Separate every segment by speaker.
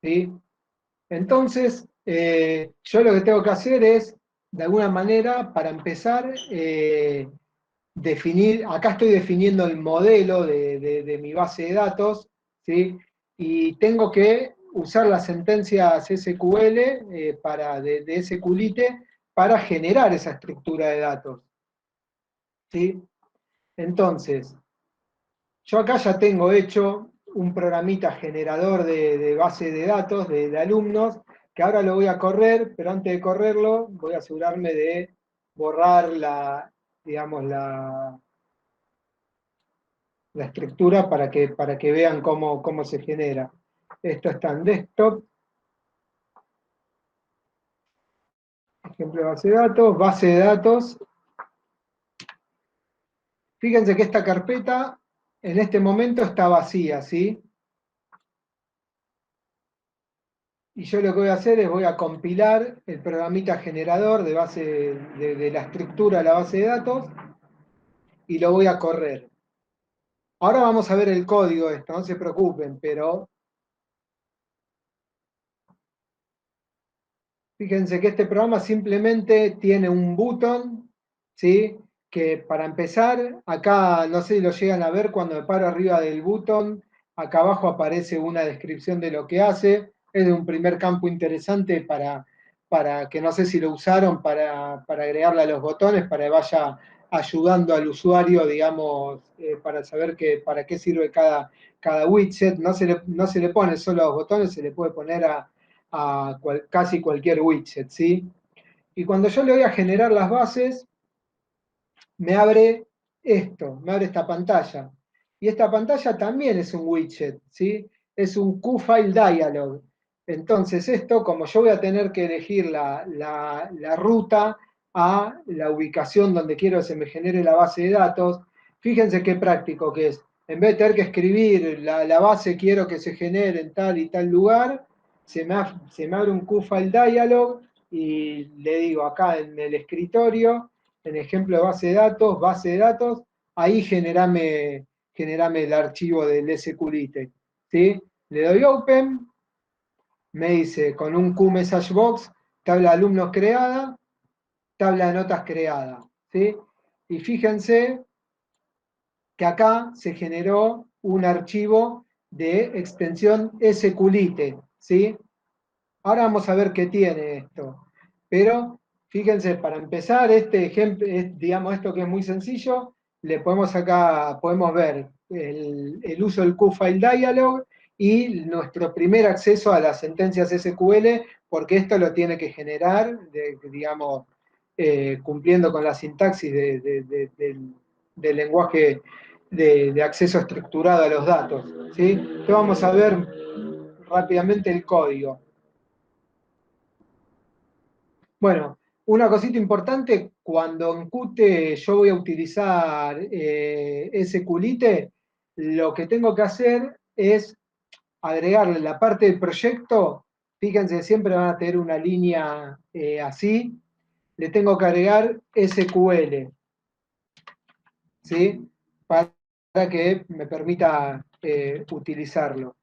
Speaker 1: ¿sí? Entonces, yo lo que tengo que hacer es, de alguna manera, para empezar, definir, acá estoy definiendo el modelo de mi base de datos, ¿sí? Y tengo que usar las sentencias SQL de SQLite para generar esa estructura de datos, ¿sí? Entonces, yo acá ya tengo hecho un programita generador de base de datos de alumnos, que ahora lo voy a correr, pero antes de correrlo voy a asegurarme de borrar digamos, la estructura para que vean cómo se genera. Esto está en desktop, ejemplo de base de datos. Fíjense que esta carpeta en este momento está vacía, ¿sí? Y yo lo que voy a hacer es voy a compilar el programita generador de base de la estructura de la base de datos y lo voy a correr. Ahora vamos a ver el código de esto, no se preocupen, pero fíjense que este programa simplemente tiene un botón, ¿sí? Que para empezar, acá no sé si lo llegan a ver, cuando me paro arriba del botón, acá abajo aparece una descripción de lo que hace. Es de un primer campo interesante para que no sé si lo usaron para agregarle a los botones, para que vaya ayudando al usuario, digamos, para saber para qué sirve cada widget. No se le pone solo a los botones, se le puede poner casi cualquier widget, ¿sí? Y cuando yo le voy a generar las bases, me abre me abre esta pantalla. Y esta pantalla también es un widget, ¿sí? Es un QFile Dialog. Entonces esto, como yo voy a tener que elegir la ruta a la ubicación donde quiero que se me genere la base de datos, fíjense qué práctico que es. En vez de tener que escribir la base quiero que se genere en tal y tal lugar, se me abre un QFile Dialog y le digo acá en el escritorio, en ejemplo de base de datos, ahí generame el archivo del SQLite, ¿sí? Le doy Open, me dice con un QMessage Box, tabla de alumnos creada, tabla de notas creada, ¿sí? Y fíjense que acá se generó un archivo de extensión SQLite, ¿sí? Ahora vamos a ver qué tiene esto. Pero fíjense, para empezar, este ejemplo, digamos esto que es muy sencillo, le podemos acá, podemos ver el uso del QFile Dialog y nuestro primer acceso a las sentencias SQL, porque esto lo tiene que generar, digamos, cumpliendo con la sintaxis del lenguaje de acceso estructurado a los datos, ¿sí? Entonces vamos a ver rápidamente el código. Bueno, una cosita importante, cuando en Qt yo voy a utilizar SQLite, lo que tengo que hacer es agregarle la parte del proyecto, fíjense, siempre van a tener una línea así, le tengo que agregar SQL, ¿sí? Para que me permita utilizarlo,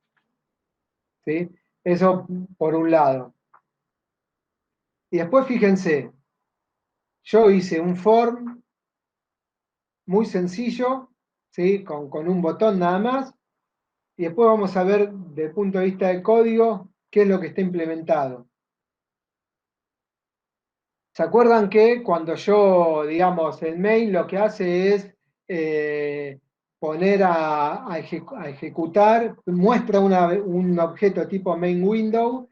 Speaker 1: ¿sí? Eso por un lado. Y después fíjense, yo hice un form muy sencillo, ¿sí? Con un botón nada más, y después vamos a ver desde el punto de vista del código qué es lo que está implementado. ¿Se acuerdan que cuando yo, digamos, el main lo que hace es poner a ejecutar, muestra un objeto tipo main window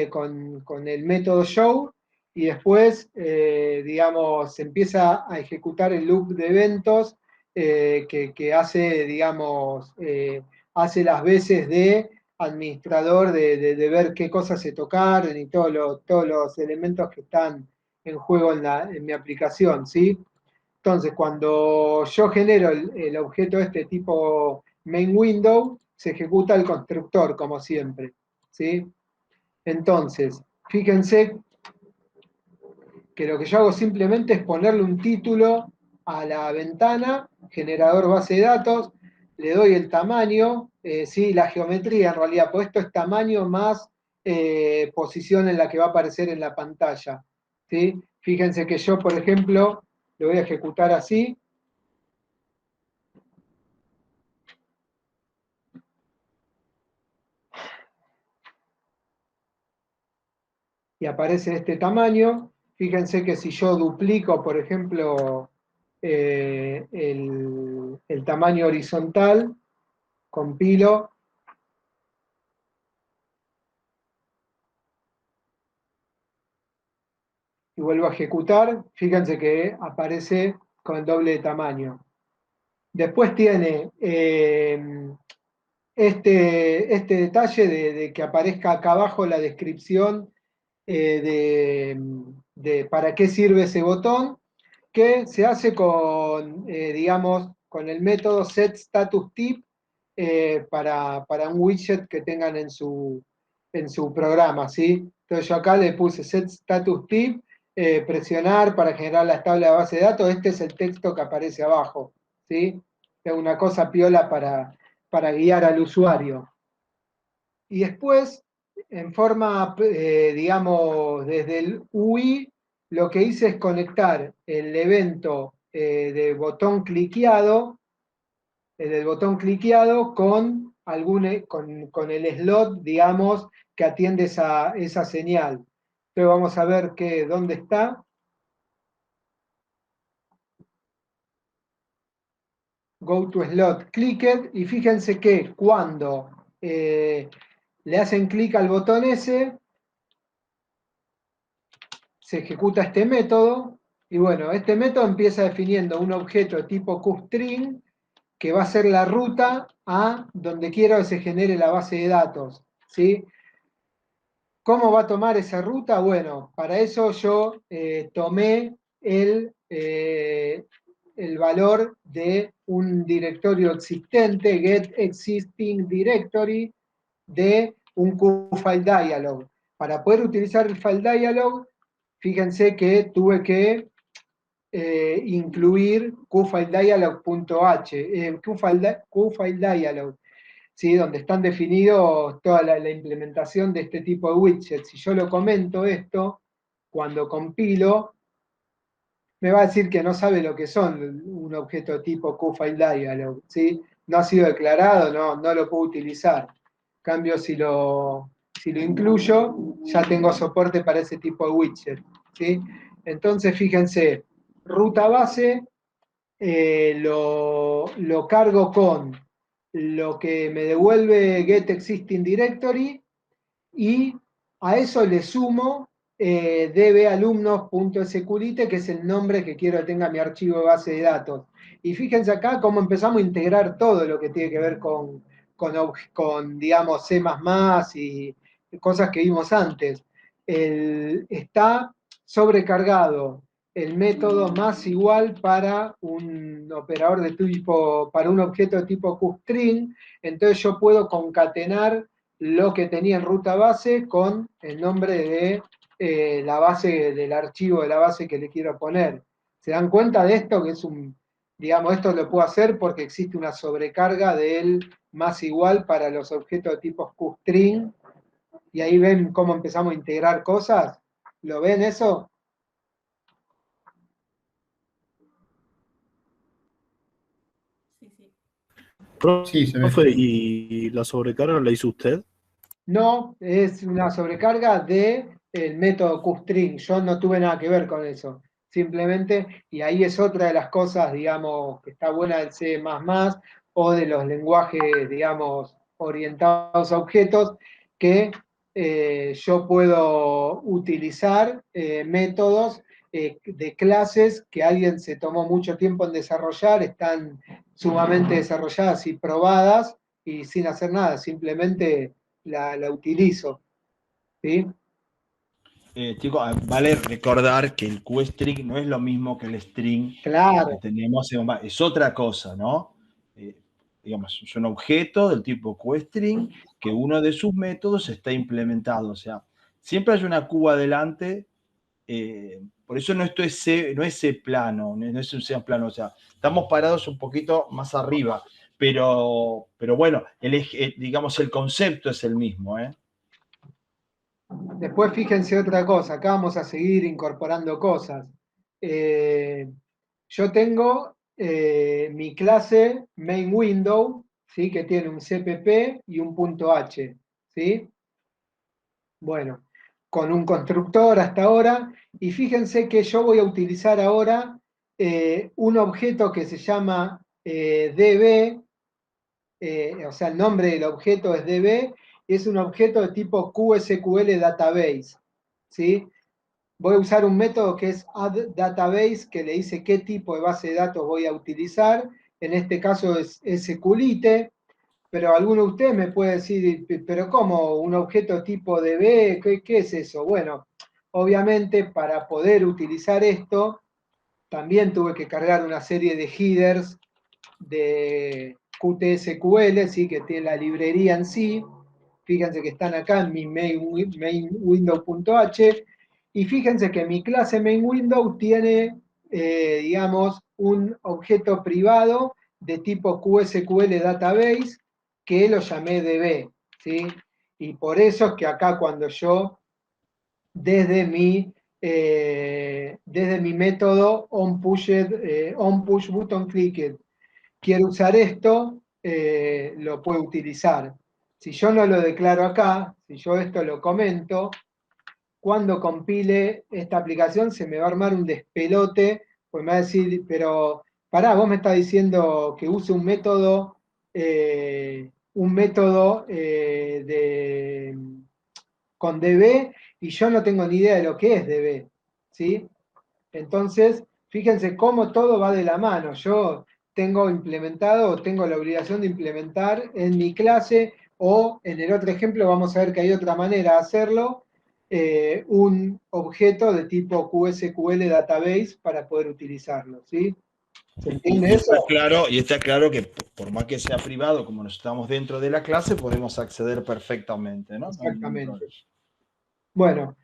Speaker 1: con el método show y después, digamos, se empieza a ejecutar el loop de eventos que hace, digamos, hace las veces de administrador de ver qué cosas se tocaron y todos los elementos que están en juego en mi aplicación, ¿sí? Entonces, cuando yo genero el objeto este tipo main window, se ejecuta el constructor, como siempre, ¿sí? Entonces, fíjense que lo que yo hago simplemente es ponerle un título a la ventana, generador base de datos, le doy el tamaño, sí, la geometría en realidad, pues esto es tamaño más posición en la que va a aparecer en la pantalla, ¿sí? Fíjense que yo, por ejemplo, lo voy a ejecutar así. Y aparece de este tamaño. Fíjense que si yo duplico, por ejemplo, el tamaño horizontal, compilo y vuelvo a ejecutar, fíjense que aparece con el doble de tamaño. Después tiene este detalle de que aparezca acá abajo la descripción de para qué sirve ese botón, que se hace con, digamos, con el método setStatusTip para un widget que tengan en su programa, ¿sí? Entonces yo acá le puse setStatusTip, presionar para generar la tabla de base de datos. Este es el texto que aparece abajo, ¿sí? Es una cosa piola para guiar al usuario. Y después, en forma, digamos, desde el UI, lo que hice es conectar el evento de botón cliqueado, del botón cliqueado con, con el slot, digamos, que atiende esa señal. Entonces vamos a ver dónde está. Go to slot, clicked, y fíjense que cuando le hacen clic al botón ese, se ejecuta este método, y bueno, este método empieza definiendo un objeto de tipo QString que va a ser la ruta a donde quiero que se genere la base de datos, ¿sí? ¿Cómo va a tomar esa ruta? Bueno, para eso yo tomé el valor de un directorio existente, get existing directory, de un QFileDialog. Para poder utilizar el FileDialog, fíjense que tuve que incluir QFileDialog.h, QFileDialog, ¿sí? Donde están definidos toda la implementación de este tipo de widgets. Si yo lo comento esto, cuando compilo, me va a decir que no sabe lo que son un objeto tipo QFileDialog, ¿sí? No ha sido declarado, no lo puedo utilizar. En cambio, si lo incluyo, ya tengo soporte para ese tipo de widget, ¿sí? Entonces, fíjense, ruta base, lo cargo con lo que me devuelve get existing directory, y a eso le sumo dbalumnos.sqlite, que es el nombre que quiero que tenga mi archivo de base de datos. Y fíjense acá cómo empezamos a integrar todo lo que tiene que ver con digamos, C++ y cosas que vimos antes. Está sobrecargado el método más igual para un operador de tipo, para un objeto de tipo QString. Entonces yo puedo concatenar lo que tenía en ruta base con el nombre de la base, del archivo de la base que le quiero poner. ¿Se dan cuenta de esto? Que es digamos, esto lo puedo hacer porque existe una sobrecarga del más igual para los objetos de tipo QString, y ahí ven cómo empezamos a integrar cosas. ¿Lo ven eso?
Speaker 2: Sí, sí.
Speaker 3: Sí, se ve.
Speaker 4: Profe, ¿y la sobrecarga la hizo usted?
Speaker 1: No, es una sobrecarga del método QString. Yo no tuve nada que ver con eso. Simplemente, y ahí es otra de las cosas, digamos, que está buena del C++ o de los lenguajes, digamos, orientados a objetos, que yo puedo utilizar métodos de clases que alguien se tomó mucho tiempo en desarrollar, están sumamente desarrolladas y probadas, y sin hacer nada, simplemente la utilizo, ¿sí?
Speaker 3: Chicos, vale recordar que el QString no es lo mismo que el string
Speaker 1: Claro,
Speaker 3: que tenemos, es otra cosa, ¿no? Digamos, es un objeto del tipo QString que uno de sus métodos está implementado. O sea, siempre hay una Q adelante, por eso no es C plano, no es un C plano, o sea, estamos parados un poquito más arriba, pero bueno, digamos, el concepto es el mismo, ¿eh?
Speaker 1: Después fíjense otra cosa, acá vamos a seguir incorporando cosas. Yo tengo mi clase main window, ¿sí? Que tiene un CPP y un punto H, ¿sí? Bueno, con un constructor hasta ahora, y fíjense que yo voy a utilizar ahora un objeto que se llama DB, o sea, el nombre del objeto es DB, y es un objeto de tipo QSQL Database, ¿sí? Voy a usar un método que es addDatabase, que le dice qué tipo de base de datos voy a utilizar. En este caso es SQLite, pero alguno de ustedes me puede decir, pero ¿cómo? ¿Un objeto tipo DB? ¿Qué es eso? Bueno, obviamente para poder utilizar esto, también tuve que cargar una serie de headers de QtSQL, ¿sí? Que tiene la librería en sí. Fíjense que están acá en mi main window.h, y fíjense que mi clase main window tiene, digamos, un objeto privado de tipo QSQL Database que lo llamé DB, ¿sí? Y por eso es que acá cuando yo, desde mi método onPushButtonClicked, quiero usar esto, lo puedo utilizar. Si yo no lo declaro acá, si yo esto lo comento, cuando compile esta aplicación se me va a armar un despelote, pues me va a decir, pero pará, vos me estás diciendo que use un método con DB, y yo no tengo ni idea de lo que es DB, ¿sí? Entonces, fíjense cómo todo va de la mano. Yo tengo implementado, o tengo la obligación de implementar en mi clase, o en el otro ejemplo vamos a ver que hay otra manera de hacerlo, un objeto de tipo QSQL Database para poder utilizarlo, ¿sí? ¿Se entiende eso?
Speaker 3: Y está claro que por más que sea privado, como nos estamos dentro de la clase, podemos acceder perfectamente, ¿no? No hay ningún
Speaker 1: Exactamente.
Speaker 3: problema.
Speaker 1: Bueno,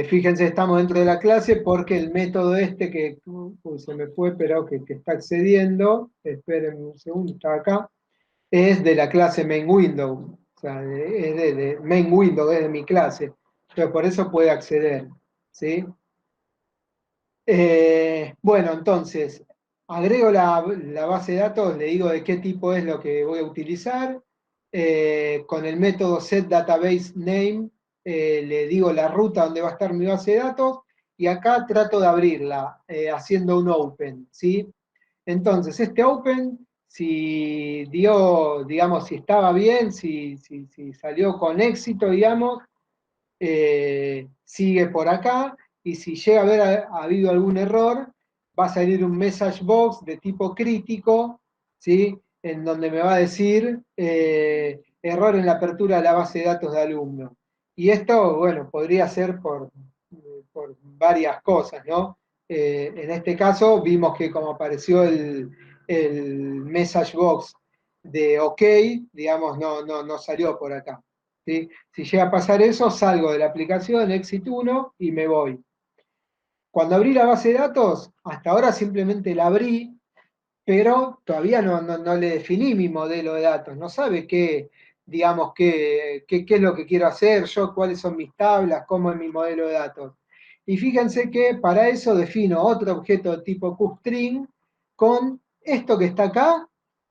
Speaker 1: fíjense, estamos dentro de la clase porque el método este que se me fue, pero que está accediendo, esperen un segundo, está acá, es de la clase main window, o sea, es de main window, es de mi clase. Entonces, por eso puede acceder, ¿sí? Bueno, entonces, agrego la base de datos, le digo de qué tipo es lo que voy a utilizar. Con el método setDatabaseName le digo la ruta donde va a estar mi base de datos, y acá trato de abrirla haciendo un open, ¿sí? Entonces, este open, si dio, digamos, si estaba bien, si salió con éxito, digamos, sigue por acá, y si llega a haber habido algún error, va a salir un message box de tipo crítico, ¿sí? En donde me va a decir error en la apertura de la base de datos de alumno. Y esto, bueno, podría ser por varias cosas, ¿no? En este caso vimos que como apareció el message box de OK, digamos, no salió por acá, ¿sí? Si llega a pasar eso, salgo de la aplicación, Exit 1, y me voy. Cuando abrí la base de datos, hasta ahora simplemente la abrí, pero todavía no le definí mi modelo de datos, no sabe qué, digamos, qué es lo que quiero hacer yo, cuáles son mis tablas, cómo es mi modelo de datos. Y fíjense que para eso defino otro objeto de tipo QString con esto que está acá,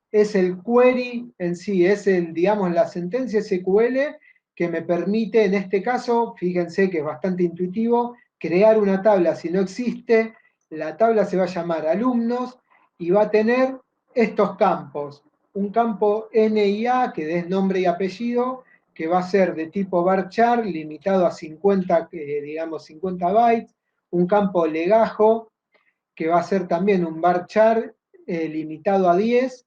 Speaker 1: es el query en sí, es el, digamos, la sentencia SQL que me permite, en este caso, fíjense que es bastante intuitivo, crear una tabla si no existe. La tabla se va a llamar alumnos y va a tener estos campos. Un campo NIA, que es nombre y apellido, que va a ser de tipo varchar, limitado a 50, digamos, 50 bytes. Un campo legajo, que va a ser también un varchar limitado a 10,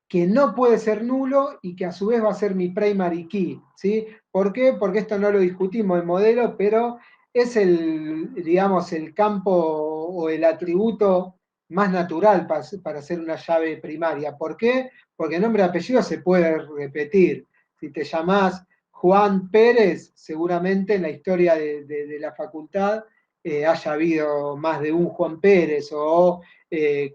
Speaker 1: que no puede ser nulo y que a su vez va a ser mi primary key, ¿sí? ¿Por qué? Porque esto no lo discutimos en modelo, pero es el, digamos, el campo o el atributo más natural para hacer una llave primaria. ¿Por qué? Porque nombre y apellido se puede repetir. Si te llamás Juan Pérez, seguramente en la historia de la facultad haya habido más de un Juan Pérez, o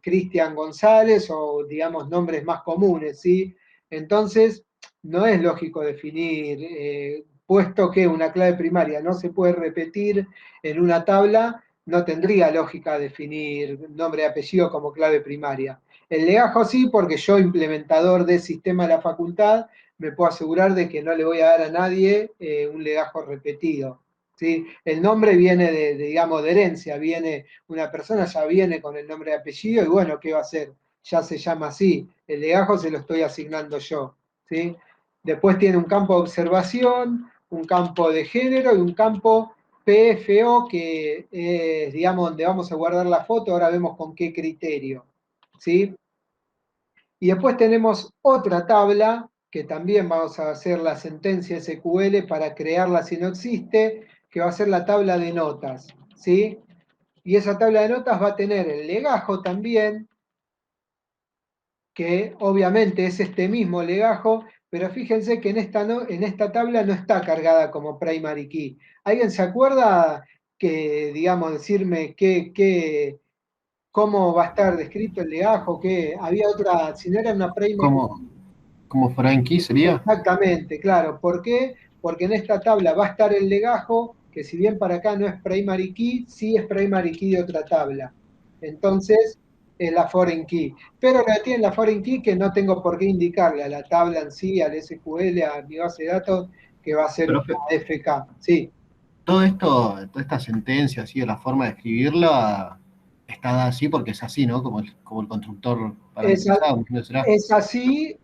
Speaker 1: Cristian González, o digamos nombres más comunes, ¿sí? Entonces, no es lógico definir, puesto que una clave primaria no se puede repetir en una tabla, no tendría lógica definir nombre y apellido como clave primaria. El legajo sí, porque yo, implementador del sistema de la facultad, me puedo asegurar de que no le voy a dar a nadie un legajo repetido. ¿Sí? El nombre viene digamos, de herencia, una persona ya viene con el nombre y apellido, y bueno, ¿qué va a hacer? Ya se llama así. El legajo se lo estoy asignando yo. ¿Sí? Después tiene un campo de observación, un campo de género y un campo PFO, que es, digamos, donde vamos a guardar la foto. Ahora vemos con qué criterio. ¿Sí? Y después tenemos otra tabla, que también vamos a hacer la sentencia SQL para crearla si no existe, que va a ser la tabla de notas. ¿Sí? Y esa tabla de notas va a tener el legajo también, que obviamente es este mismo legajo, pero fíjense que en esta tabla no está cargada como primary key. ¿Alguien se acuerda que, digamos, decirme cómo va a estar descrito el legajo? Que había otra, si no era una primary.
Speaker 5: Como Frankie sería.
Speaker 1: Exactamente, claro. ¿Por qué? Porque en esta tabla va a estar el legajo, que si bien para acá no es primary key, sí es primary key de otra tabla. Entonces, es la foreign key. Pero la tiene la foreign key que no tengo por qué indicarle a la tabla en sí, al SQL, a mi base de datos, que va a ser una
Speaker 5: Profe,
Speaker 1: FK. Sí.
Speaker 5: todo esto, toda esta sentencia, así, de la forma de escribirla, está dada así porque es así, ¿no? Como el constructor
Speaker 1: Esa,
Speaker 5: parametrizado, ¿no será?
Speaker 1: es así,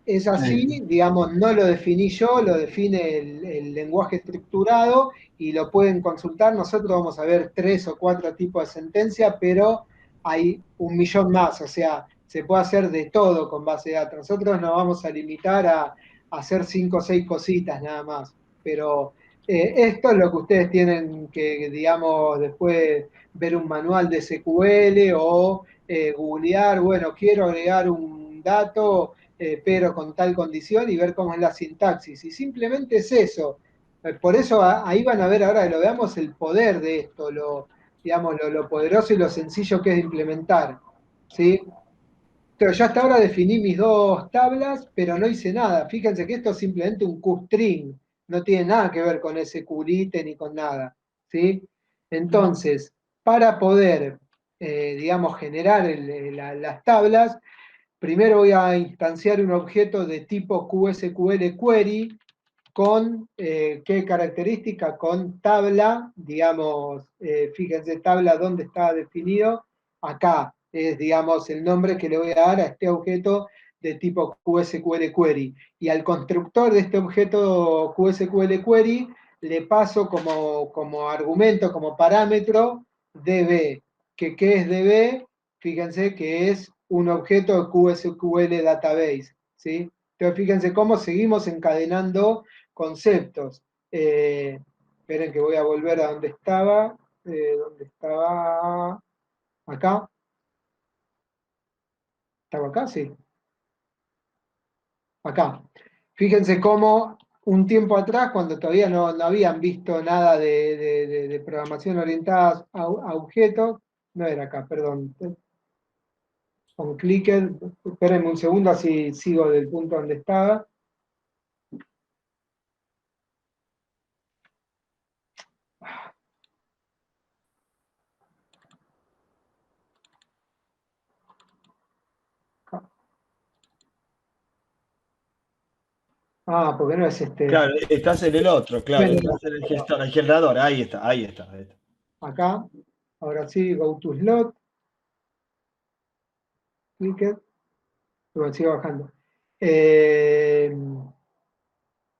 Speaker 1: digamos, no lo definí yo, lo define el lenguaje estructurado y lo pueden consultar. Nosotros vamos a ver 3 o 4 tipos de sentencia, pero hay 1.000.000 más, o sea, se puede hacer de todo con base de datos. Nosotros nos vamos a limitar a hacer 5 o 6 cositas nada más, pero esto es lo que ustedes tienen que, digamos, después ver un manual de SQL o googlear, bueno, quiero agregar un dato, pero con tal condición, y ver cómo es la sintaxis. Y simplemente es eso. Por eso ahí van a ver, ahora que lo veamos, el poder de esto, digamos, lo poderoso y lo sencillo que es de implementar. ¿Sí? Pero yo hasta ahora definí mis 2 tablas, pero no hice nada. Fíjense que esto es simplemente un QString, no tiene nada que ver con ese QLite ni con nada. ¿Sí? Entonces, para poder, digamos, generar las tablas, primero voy a instanciar un objeto de tipo QSQL Query con, ¿qué característica? Con tabla, digamos, fíjense, tabla donde está definido, acá es, digamos, el nombre que le voy a dar a este objeto de tipo QSQL Query. Y al constructor de este objeto QSQL Query le paso como argumento, como parámetro, DB. ¿Qué es DB? Fíjense que es un objeto de QSQL Database. ¿Sí? Entonces, fíjense cómo seguimos encadenando conceptos. Esperen que voy a volver a donde estaba. ¿Dónde estaba? Acá. ¿Estaba acá? Sí. Acá. Fíjense cómo un tiempo atrás, cuando todavía no habían visto nada de programación orientada a objetos, no era acá, perdón. Con clicker, espérenme un segundo, así sigo del punto donde estaba. Ah, porque no es este.
Speaker 3: Claro, estás en el otro, claro,
Speaker 1: Bueno,
Speaker 3: estás en el gestor, el generador, ahí está, ahí está. Ahí está.
Speaker 1: acá, ahora sí, go to slot, clicker, luego sigo bajando.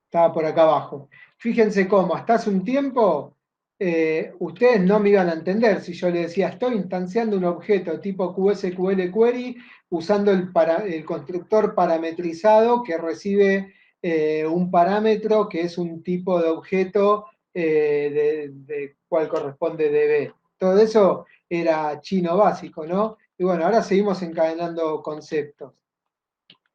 Speaker 1: Estaba por acá abajo. Fíjense cómo, hasta hace un tiempo, ustedes no me iban a entender si yo les decía, estoy instanciando un objeto tipo QSQL Query usando el constructor parametrizado que recibe un parámetro que es un tipo de objeto de cual corresponde DB. Todo eso era chino básico, ¿no? Y bueno, ahora seguimos encadenando conceptos.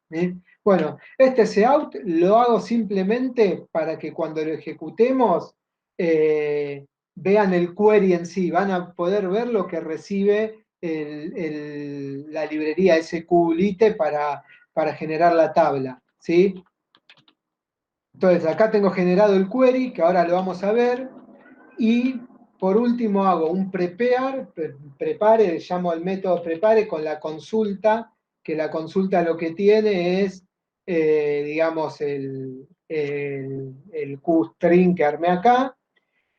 Speaker 1: ¿Sí? Bueno, este seout lo hago simplemente para que cuando lo ejecutemos vean el query en sí, van a poder ver lo que recibe la librería SQLite para generar la tabla. ¿Sí? Entonces, acá tengo generado el query, que ahora lo vamos a ver, y por último hago un prepare, llamo al método prepare con la consulta, que la consulta lo que tiene es, digamos, el QString que armé acá,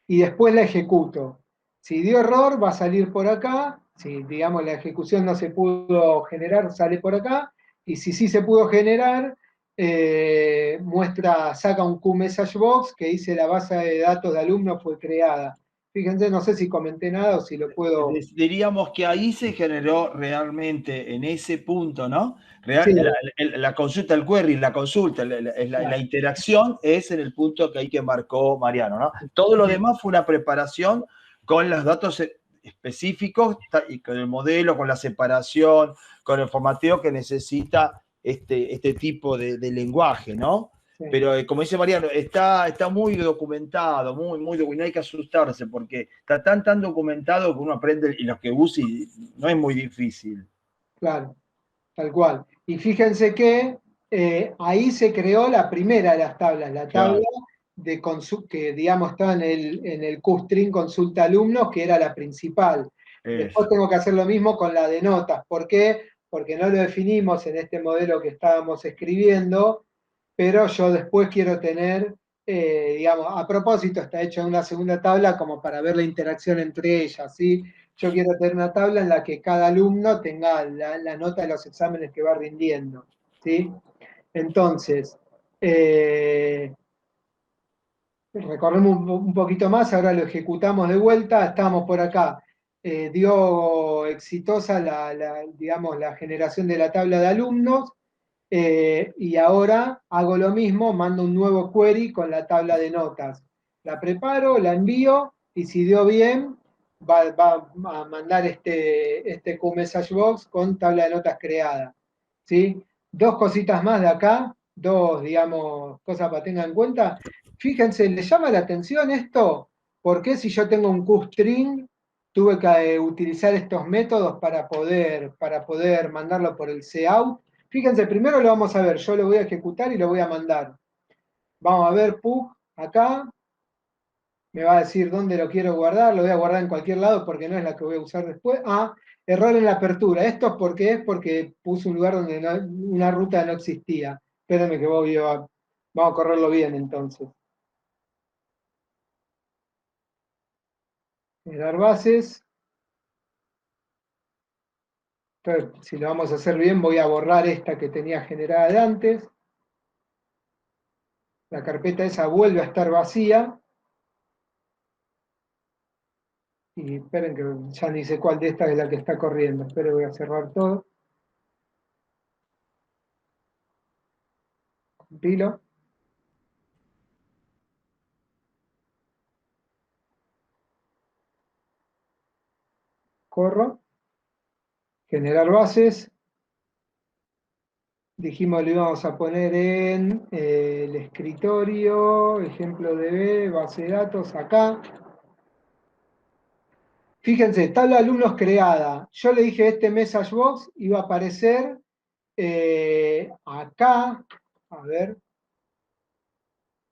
Speaker 1: y después la ejecuto. Si dio error, va a salir por acá. Si, digamos, la ejecución no se pudo generar, sale por acá. Y si sí se pudo generar, saca un QMessageBox que dice la base de datos de alumnos fue creada. Fíjense, no sé si comenté nada o si lo puedo.
Speaker 3: Diríamos que ahí se generó realmente en ese punto, ¿no?
Speaker 1: Sí,
Speaker 3: La consulta, el query, la consulta, la interacción es en el punto que ahí que marcó Mariano, ¿no? Todo lo demás fue una preparación con los datos específicos y con el modelo, con la separación, con el formateo que necesita este tipo de lenguaje, ¿no?
Speaker 1: sí.
Speaker 3: Pero como dice Mariano, está muy documentado, muy documentado, no hay que asustarse porque está tan documentado que uno aprende y los que usa y no es muy difícil.
Speaker 1: Claro, tal cual. Y fíjense que ahí se creó la primera de las tablas, la tabla
Speaker 3: Claro.
Speaker 1: que digamos está en el QString consulta alumnos, que era la principal. Después
Speaker 3: Eso.
Speaker 1: tengo que hacer lo mismo con la de notas. ¿Por qué? Porque no lo definimos en este modelo que estábamos escribiendo, pero yo después quiero tener, digamos, a propósito, está hecho en una segunda tabla como para ver la interacción entre ellas, ¿sí? Yo quiero tener una tabla en la que cada alumno tenga la nota de los exámenes que va rindiendo, ¿sí? Entonces, recorremos un poquito más, ahora lo ejecutamos de vuelta, estamos por acá. Dio exitosa digamos, la generación de la tabla de alumnos, y ahora hago lo mismo, mando un nuevo query con la tabla de notas. La preparo, la envío, y si dio bien, va a mandar este QMessageBox con tabla de notas creada. ¿Sí? Dos cositas más de acá, dos, digamos, cosas para tener en cuenta. Fíjense, ¿les llama la atención esto? ¿Por qué si yo tengo un QString tuve que utilizar estos métodos para poder mandarlo por el cout? Fíjense, primero lo vamos a ver, yo lo voy a ejecutar y lo voy a mandar. Vamos a ver, pub, acá, me va a decir dónde lo quiero guardar, lo voy a guardar en cualquier lado porque no es la que voy a usar después. Ah, error en la apertura. Esto es porque puse un lugar donde una ruta no existía. Espérenme que vamos a correrlo bien entonces. Generar bases. Entonces, si lo vamos a hacer bien, voy a borrar esta que tenía generada de antes. La carpeta esa vuelve a estar vacía. Y esperen que ya ni sé cuál de estas es la que está corriendo. Esperen, voy a cerrar todo. Compilo. Corro. Generar bases. Dijimos lo íbamos a poner en el escritorio, ejemplo de B, base de datos, acá. Fíjense, tabla de alumnos creada. Yo le dije este message box iba a aparecer acá. A ver,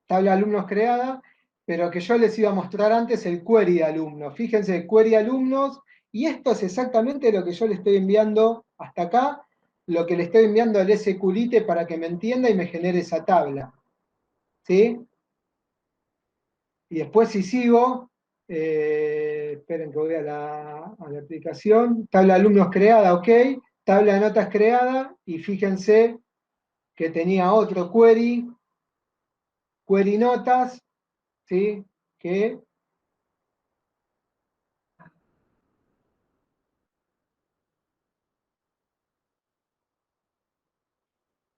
Speaker 1: tabla de alumnos creada, pero que yo les iba a mostrar antes el query de alumnos. Fíjense, query alumnos, y esto es exactamente lo que yo le estoy enviando hasta acá, lo que le estoy enviando al SQLite para que me entienda y me genere esa tabla. ¿Sí? Y después si sigo, esperen que voy a la aplicación, tabla de alumnos creada, ok, tabla de notas creada, y fíjense que tenía otro query notas, ¿sí? Que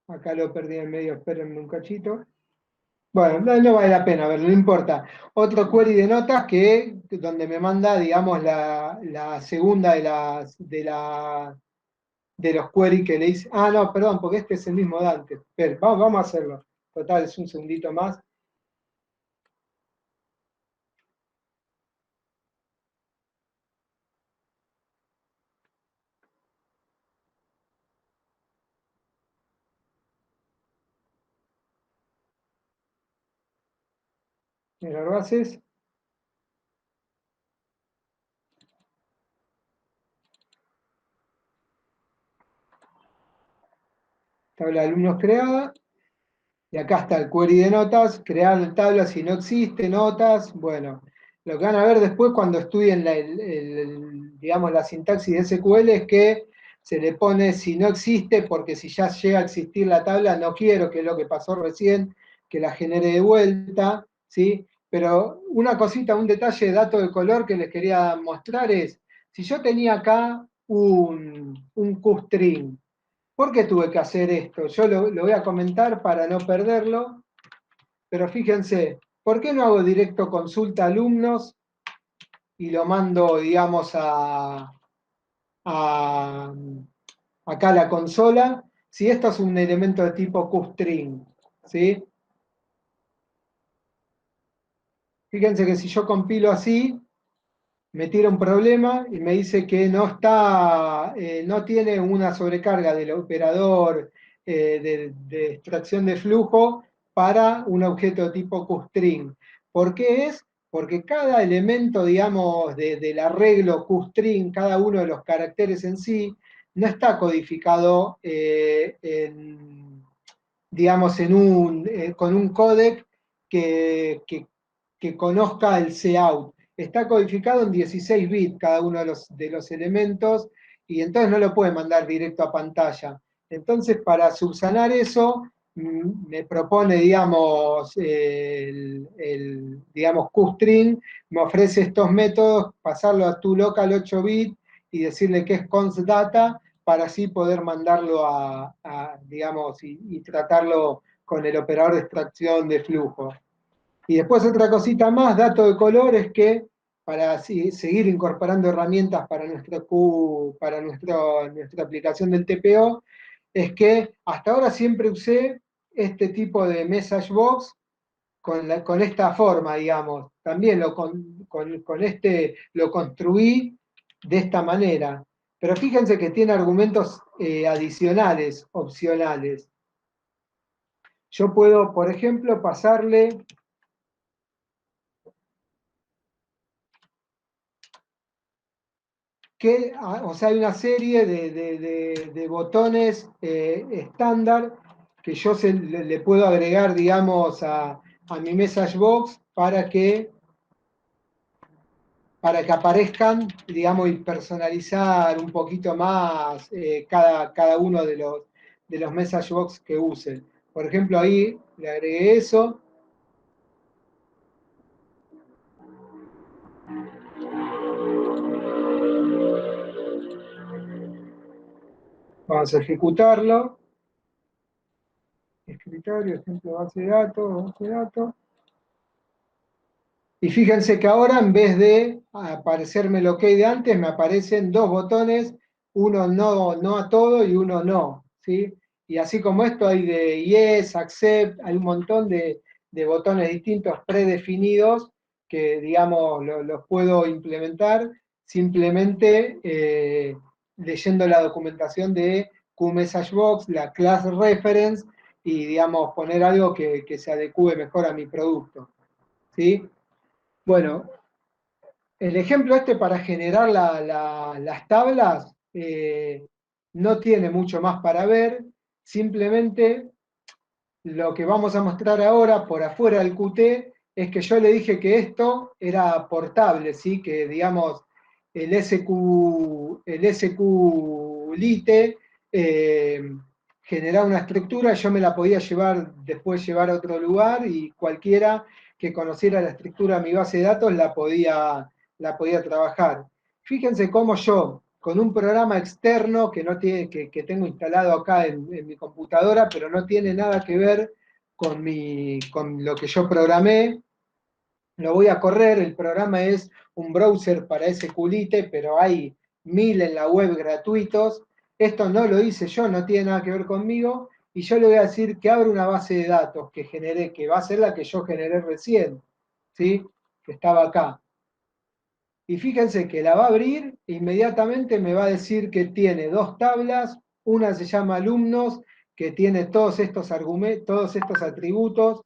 Speaker 1: acá lo perdí en medio, espérenme un cachito. Bueno, no vale la pena verlo, no importa. Otro query de notas donde me manda, digamos, la segunda de los queries que le hice. Ah, no, perdón, porque este es el mismo de antes. Espera, vamos a hacerlo. Total, es un segundito más. error bases. Tabla de alumnos creada. Y acá está el query de notas, crear tablas si no existe, notas. Bueno, lo que van a ver después cuando estudien digamos, la sintaxis de SQL es que se le pone si no existe, porque si ya llega a existir la tabla, no quiero, que es lo que pasó recién, que la genere de vuelta, ¿sí? Pero una cosita, un detalle de dato de color que les quería mostrar es, si yo tenía acá un QString, ¿por qué tuve que hacer esto? Yo lo voy a comentar para no perderlo, pero fíjense, ¿por qué no hago directo consulta alumnos y lo mando, digamos, acá a la consola? Si esto es un elemento de tipo QString, ¿sí? Fíjense que si yo compilo así, me tira un problema y me dice que no está, no tiene una sobrecarga del operador de extracción de flujo para un objeto tipo QString. ¿Por qué es? Porque cada elemento, digamos, del arreglo QString, cada uno de los caracteres en sí, no está codificado digamos, con un códec que conozca el cout. Está codificado en 16 bits cada uno de los elementos y entonces no lo puede mandar directo a pantalla. Entonces, para subsanar eso, me propone, digamos, digamos, QString, me ofrece estos métodos, pasarlo a tu local 8 bits y decirle que es constData, para así poder mandarlo digamos, y tratarlo con el operador de extracción de flujo. Y después otra cosita más, dato de color, es que para así, seguir incorporando herramientas para, para nuestra aplicación del TPO, es que hasta ahora siempre usé este tipo de message box con esta forma, digamos. También con este lo construí de esta manera. Pero fíjense que tiene argumentos adicionales, opcionales. Yo puedo, por ejemplo, pasarle que, o sea, hay una serie de botones estándar que yo le puedo agregar, digamos, a mi message box para que aparezcan, digamos, y personalizar un poquito más cada uno de los message box que use. Por ejemplo, ahí le agregué eso. Vamos a ejecutarlo. Escritorio, ejemplo, base de datos. Y fíjense que ahora, en vez de aparecerme el OK de antes, me aparecen dos botones, uno no a todo y uno no, ¿sí? Y así como esto hay de yes, accept, hay un montón de botones distintos predefinidos que, digamos, los puedo implementar simplemente leyendo la documentación de QMessageBox, la class reference, y, digamos, poner algo que se adecue mejor a mi producto, ¿sí? Bueno, el ejemplo este para generar las tablas no tiene mucho más para ver, simplemente lo que vamos a mostrar ahora por afuera del Qt es que yo le dije que esto era portable, ¿sí? Que, digamos, el SQLite generaba una estructura, yo me la podía después llevar a otro lugar y cualquiera que conociera la estructura de mi base de datos la podía trabajar. Fíjense cómo yo, con un programa externo que tengo instalado acá en mi computadora, pero no tiene nada que ver con lo que yo programé, lo voy a correr. El programa es un browser para SQLite, pero hay 1000 en la web gratuitos. Esto no lo hice yo, no tiene nada que ver conmigo, y yo le voy a decir que abra una base de datos que generé, que va a ser la que yo generé recién, ¿sí? Que estaba acá. Y fíjense que la va a abrir e inmediatamente me va a decir que tiene dos tablas, una se llama alumnos, que tiene todos estos atributos,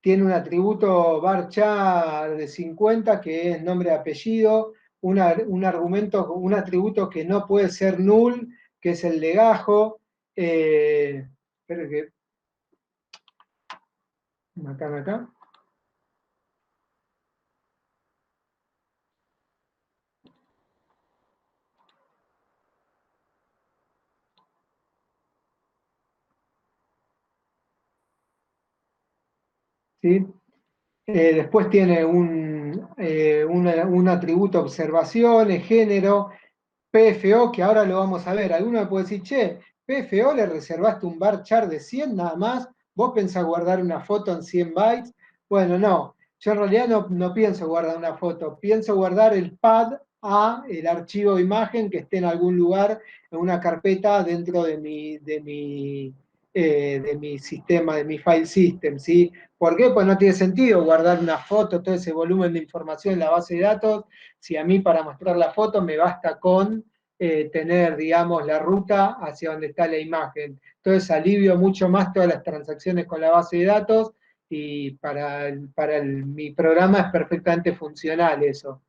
Speaker 1: tiene un atributo varchar de 50 que es nombre y apellido, un argumento, un atributo que no puede ser null, que es el legajo. Espero que acá. ¿Sí? Después tiene un atributo observaciones, género, PFO, que ahora lo vamos a ver. Alguno me puede decir, che, PFO le reservaste un varchar de 100 nada más, vos pensás guardar una foto en 100 bytes. Bueno, no, yo en realidad no pienso guardar una foto, pienso guardar el pad a el archivo de imagen que esté en algún lugar, en una carpeta dentro de mi sistema, de mi file system, ¿sí? ¿Por qué? Pues no tiene sentido guardar una foto, todo ese volumen de información en la base de datos, si a mí para mostrar la foto me basta con tener, digamos, la ruta hacia donde está la imagen. Entonces alivio mucho más todas las transacciones con la base de datos y mi programa es perfectamente funcional eso.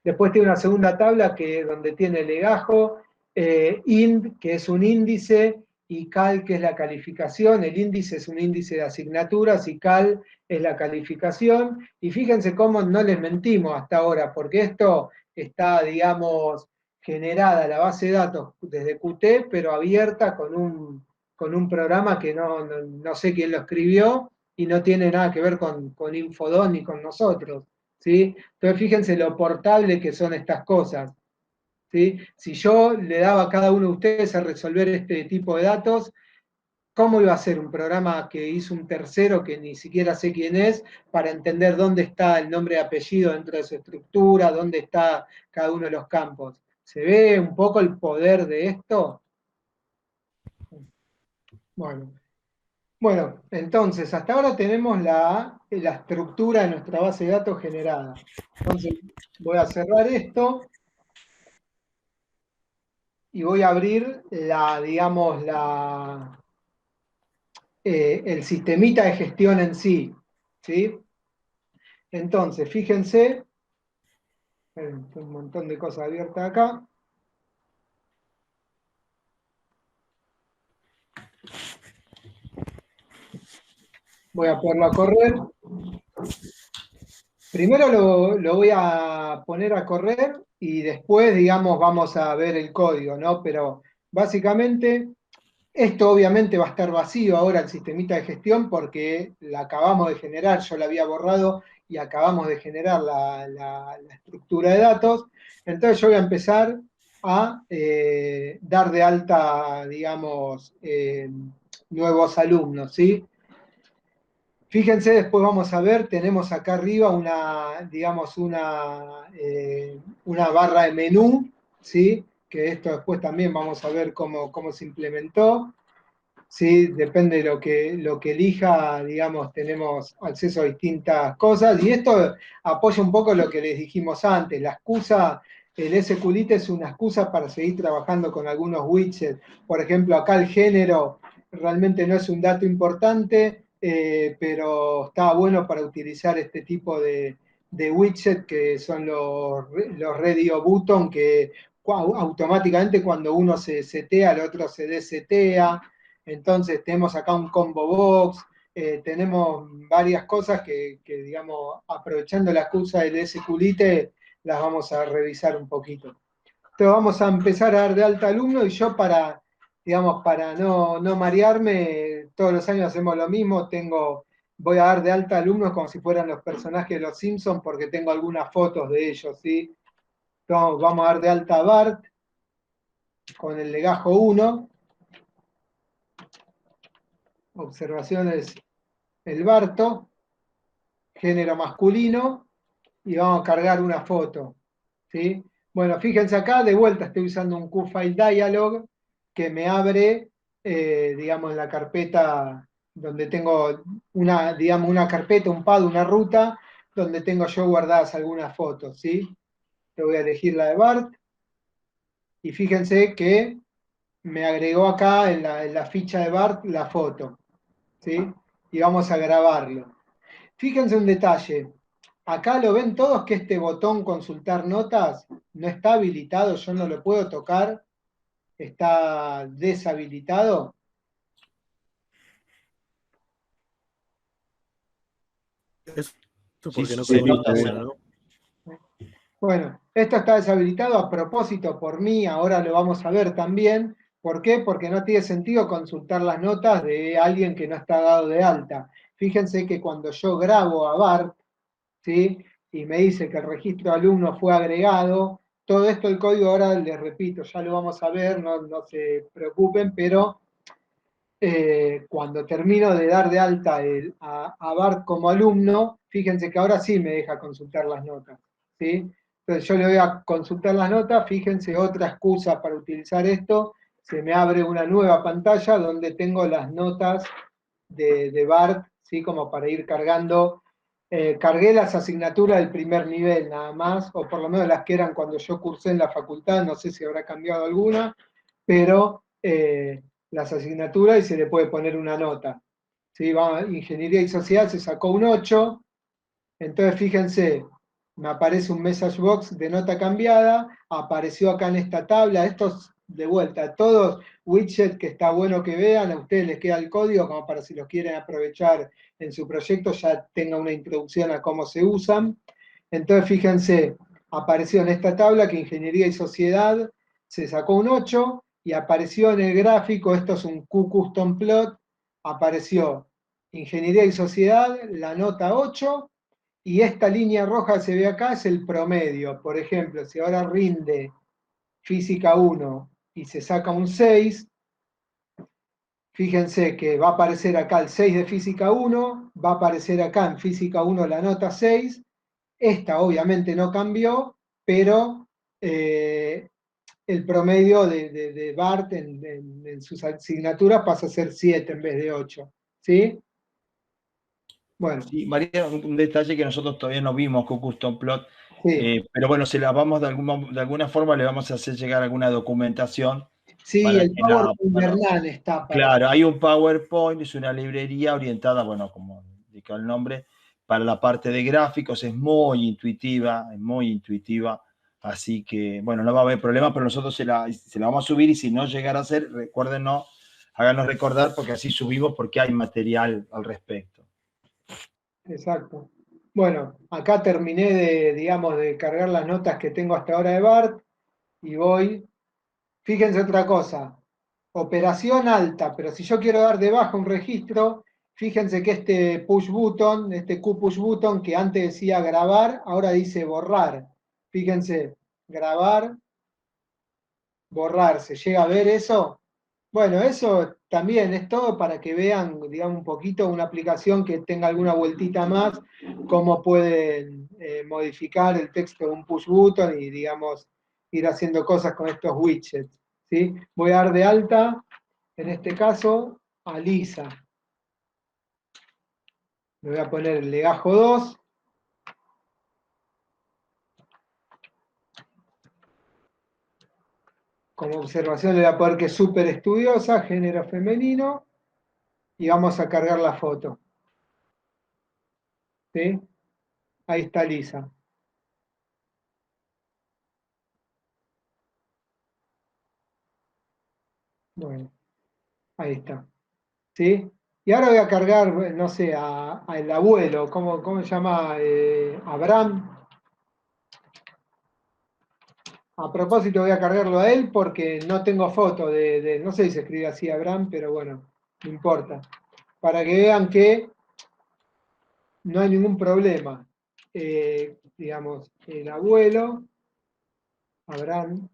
Speaker 1: Después tiene una segunda tabla donde tiene legajo, int, que es un índice, y cal, que es la calificación. El índice es un índice de asignaturas y cal es la calificación. Y fíjense cómo no les mentimos hasta ahora, porque esto está, digamos, generada la base de datos desde Qt, pero abierta con un programa que no sé quién lo escribió y no tiene nada que ver con Infodon ni con nosotros. ¿Sí? Entonces fíjense lo portable que son estas cosas. ¿Sí? Si yo le daba a cada uno de ustedes a resolver este tipo de datos, ¿cómo iba a ser un programa que hizo un tercero que ni siquiera sé quién es para entender dónde está el nombre y apellido dentro de su estructura, dónde está cada uno de los campos? ¿Se ve un poco el poder de esto? Bueno, entonces, hasta ahora tenemos la estructura de nuestra base de datos generada. Entonces, voy a cerrar esto y voy a abrir digamos, el sistemita de gestión en sí. ¿Sí? Entonces, fíjense, un montón de cosas abiertas acá. Voy a ponerlo a correr. Primero lo voy a poner a correr y después, digamos, vamos a ver el código, ¿no? Pero básicamente, esto obviamente va a estar vacío ahora el sistemita de gestión porque la acabamos de generar, yo la había borrado y acabamos de generar la estructura de datos. Entonces yo voy a empezar a dar de alta, digamos, nuevos alumnos, ¿sí? Fíjense, después vamos a ver, tenemos acá arriba digamos, una barra de menú, ¿sí? Que esto después también vamos a ver cómo se implementó. ¿Sí? Depende de lo que elija, digamos, tenemos acceso a distintas cosas. Y esto apoya un poco lo que les dijimos antes. La excusa, el SQLite es una excusa para seguir trabajando con algunos widgets. Por ejemplo, acá el género realmente no es un dato importante, pero está bueno para utilizar este tipo de widget que son los radio button que automáticamente cuando uno se setea, el otro se desetea. Entonces tenemos acá un combo box, tenemos varias cosas que, digamos, aprovechando la excusa del SQLite, las vamos a revisar un poquito. Entonces vamos a empezar a dar de alta alumno y yo digamos, para no marearme, todos los años hacemos lo mismo, voy a dar de alta alumnos como si fueran los personajes de los Simpsons porque tengo algunas fotos de ellos, ¿sí? Entonces, vamos a dar de alta a Bart con el legajo 1. Observaciones el Barto, género masculino, y vamos a cargar una foto. ¿Sí? Bueno, fíjense acá, de vuelta estoy usando un QFile Dialog que me abre, digamos, la carpeta donde tengo digamos, una carpeta, un pad, una ruta, donde tengo yo guardadas algunas fotos. ¿Sí? Le voy a elegir la de Bart, y fíjense que me agregó acá en la ficha de Bart la foto. ¿Sí? Y vamos a grabarlo. Fíjense un detalle. Acá lo ven todos que este botón consultar notas no está habilitado, yo no lo puedo tocar, está deshabilitado.
Speaker 4: Eso
Speaker 3: Sí,
Speaker 4: porque no
Speaker 3: se
Speaker 4: comunica
Speaker 3: nota,
Speaker 4: bien, ¿no?
Speaker 1: Bueno, esto está deshabilitado a propósito por mí, ahora lo vamos a ver también. ¿Por qué? Porque no tiene sentido consultar las notas de alguien que no está dado de alta. Fíjense que cuando yo grabo a Bart, ¿sí? Y me dice que el registro de alumno fue agregado, todo esto el código ahora les repito, ya lo vamos a ver, no se preocupen, pero cuando termino de dar de alta a Bart como alumno, fíjense que ahora sí me deja consultar las notas, ¿sí? Entonces yo le voy a consultar las notas, fíjense otra excusa para utilizar esto, se me abre una nueva pantalla donde tengo las notas de Bart, ¿sí? Como para ir cargando. Cargué las asignaturas del primer nivel nada más, o por lo menos las que eran cuando yo cursé en la facultad, no sé si habrá cambiado alguna, pero las asignaturas y se le puede poner una nota. ¿Sí? Ingeniería y Sociedad se sacó un 8, entonces fíjense, me aparece un message box de nota cambiada, apareció acá en esta tabla, estos de vuelta, todos widgets que está bueno que vean, a ustedes les queda el código como para si los quieren aprovechar en su proyecto, ya tenga una introducción a cómo se usan. Entonces fíjense, apareció en esta tabla que Ingeniería y Sociedad se sacó un 8 y apareció en el gráfico, esto es un Q Custom Plot, apareció Ingeniería y Sociedad, la nota 8, y esta línea roja que se ve acá es el promedio. Por ejemplo, si ahora rinde física 1 y se saca un 6, fíjense que va a aparecer acá el 6 de física 1, va a aparecer acá en física 1 la nota 6, esta obviamente no cambió, pero el promedio de Bart en sus asignaturas pasa a ser 7 en vez de 8. ¿Sí? Bueno,
Speaker 3: Sí, María, un detalle que nosotros todavía no vimos con Custom Plot,
Speaker 1: sí.
Speaker 3: pero bueno, se la vamos de alguna forma le vamos a hacer llegar alguna documentación
Speaker 1: Sí,
Speaker 3: para
Speaker 1: el
Speaker 3: que
Speaker 1: PowerPoint de
Speaker 3: bueno,
Speaker 1: Hernán está para...
Speaker 3: claro, hay un PowerPoint, es una librería orientada, bueno, como indica el nombre, para la parte de gráficos, es muy intuitiva, así que, bueno, no va a haber problema, pero nosotros se la vamos a subir y si no llegara a ser, recuérdenos, háganos recordar porque así subimos porque hay material al respecto.
Speaker 1: Exacto. Bueno, acá terminé digamos, de cargar las notas que tengo hasta ahora de Bart y voy. Fíjense otra cosa, operación alta, pero si yo quiero dar de baja un registro, fíjense que este push button, este Q push button que antes decía grabar, ahora dice borrar. Fíjense, grabar, borrar, ¿se llega a ver eso? Bueno, eso también es todo para que vean, digamos, un poquito una aplicación que tenga alguna vueltita más, cómo pueden modificar el texto de un push button y, digamos, ir haciendo cosas con estos widgets. ¿Sí? Voy a dar de alta, en este caso, a Lisa. Le voy a poner el legajo 2. Como observación le voy a poner que es súper estudiosa, género femenino, y vamos a cargar la foto. ¿Sí? Ahí está Lisa. Bueno, ahí está. ¿Sí? Y ahora voy a cargar, no sé, al abuelo, ¿cómo se llama? Abraham. A propósito voy a cargarlo a él porque no tengo foto no sé si se escribe así Abraham, pero bueno, no importa. Para que vean que no hay ningún problema. Digamos, el abuelo, Abraham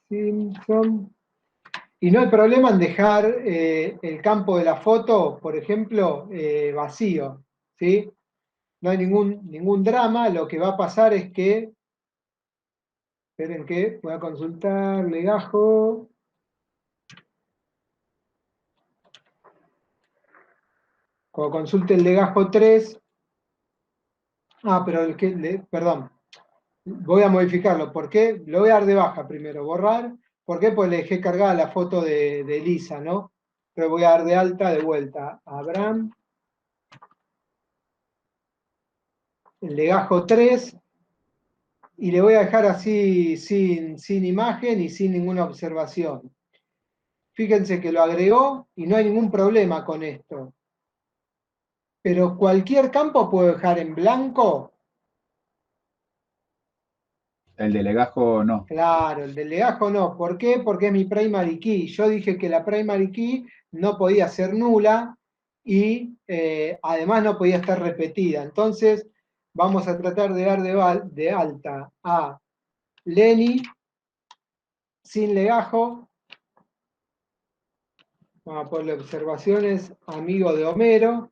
Speaker 1: Simpson. Y no hay problema en dejar el campo de la foto, por ejemplo, vacío. ¿Sí? No hay ningún drama, lo que va a pasar es que, esperen que voy a consultar legajo. Cuando consulte el legajo 3, pero perdón, voy a modificarlo. ¿Por qué? Lo voy a dar de baja primero, borrar. ¿Por qué? Pues le dejé cargada la foto de Lisa, ¿no? Pero voy a dar de alta de vuelta a Abraham el legajo 3, y le voy a dejar así sin imagen y sin ninguna observación. Fíjense que lo agregó y no hay ningún problema con esto. Pero cualquier campo puedo dejar en blanco.
Speaker 6: El de legajo no.
Speaker 1: Claro, el del legajo no. ¿Por qué? Porque es mi primary key. Yo dije que la primary key no podía ser nula y además no podía estar repetida. Entonces vamos a tratar de dar de alta a Lenny sin legajo. Vamos a ponerle observaciones, amigo de Homero.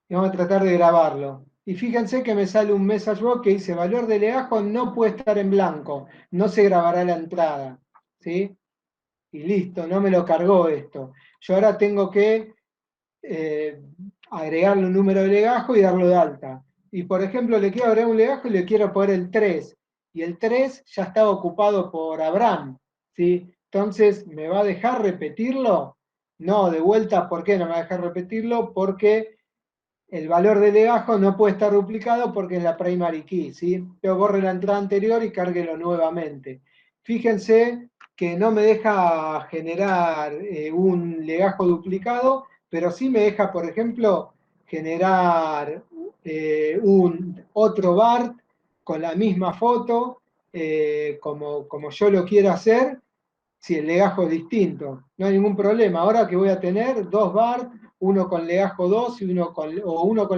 Speaker 1: Y vamos a tratar de grabarlo. Y fíjense que me sale un message box que dice valor de legajo no puede estar en blanco, no se grabará la entrada. ¿Sí? Y listo, no me lo cargó esto. Yo ahora tengo que agregarle un número de legajo y darlo de alta. Y por ejemplo, le quiero agregar un legajo y le quiero poner el 3. Y el 3 ya estaba ocupado por Abraham. ¿Sí? Entonces, ¿me va a dejar repetirlo? No, de vuelta, ¿por qué no me va a dejar repetirlo? Porque el valor de legajo no puede estar duplicado porque es la primary key, ¿sí? Yo borre la entrada anterior y cárguelo nuevamente. Fíjense que no me deja generar un legajo duplicado, pero sí me deja, por ejemplo, generar un otro BART con la misma foto, como yo lo quiero hacer, si el legajo es distinto. No hay ningún problema. Ahora que voy a tener dos BART, uno con legajo 2 y uno con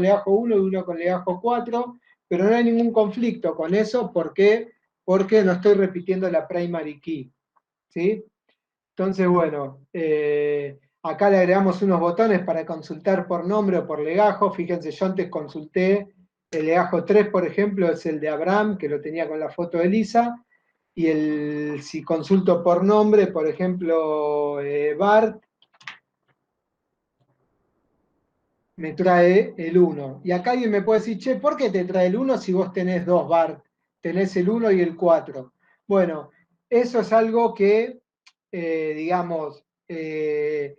Speaker 1: legajo 1 y uno con legajo 4, pero no hay ningún conflicto con eso porque no estoy repitiendo la primary key. ¿Sí? Entonces, bueno, acá le agregamos unos botones para consultar por nombre o por legajo. Fíjense, yo antes consulté el legajo 3, por ejemplo, es el de Abraham, que lo tenía con la foto de Lisa. Y si consulto por nombre, por ejemplo, Bart, me trae el 1. Y acá alguien me puede decir, che, ¿por qué te trae el 1 si vos tenés dos Bart? Tenés el 1 y el 4. Bueno, eso es algo que, digamos, en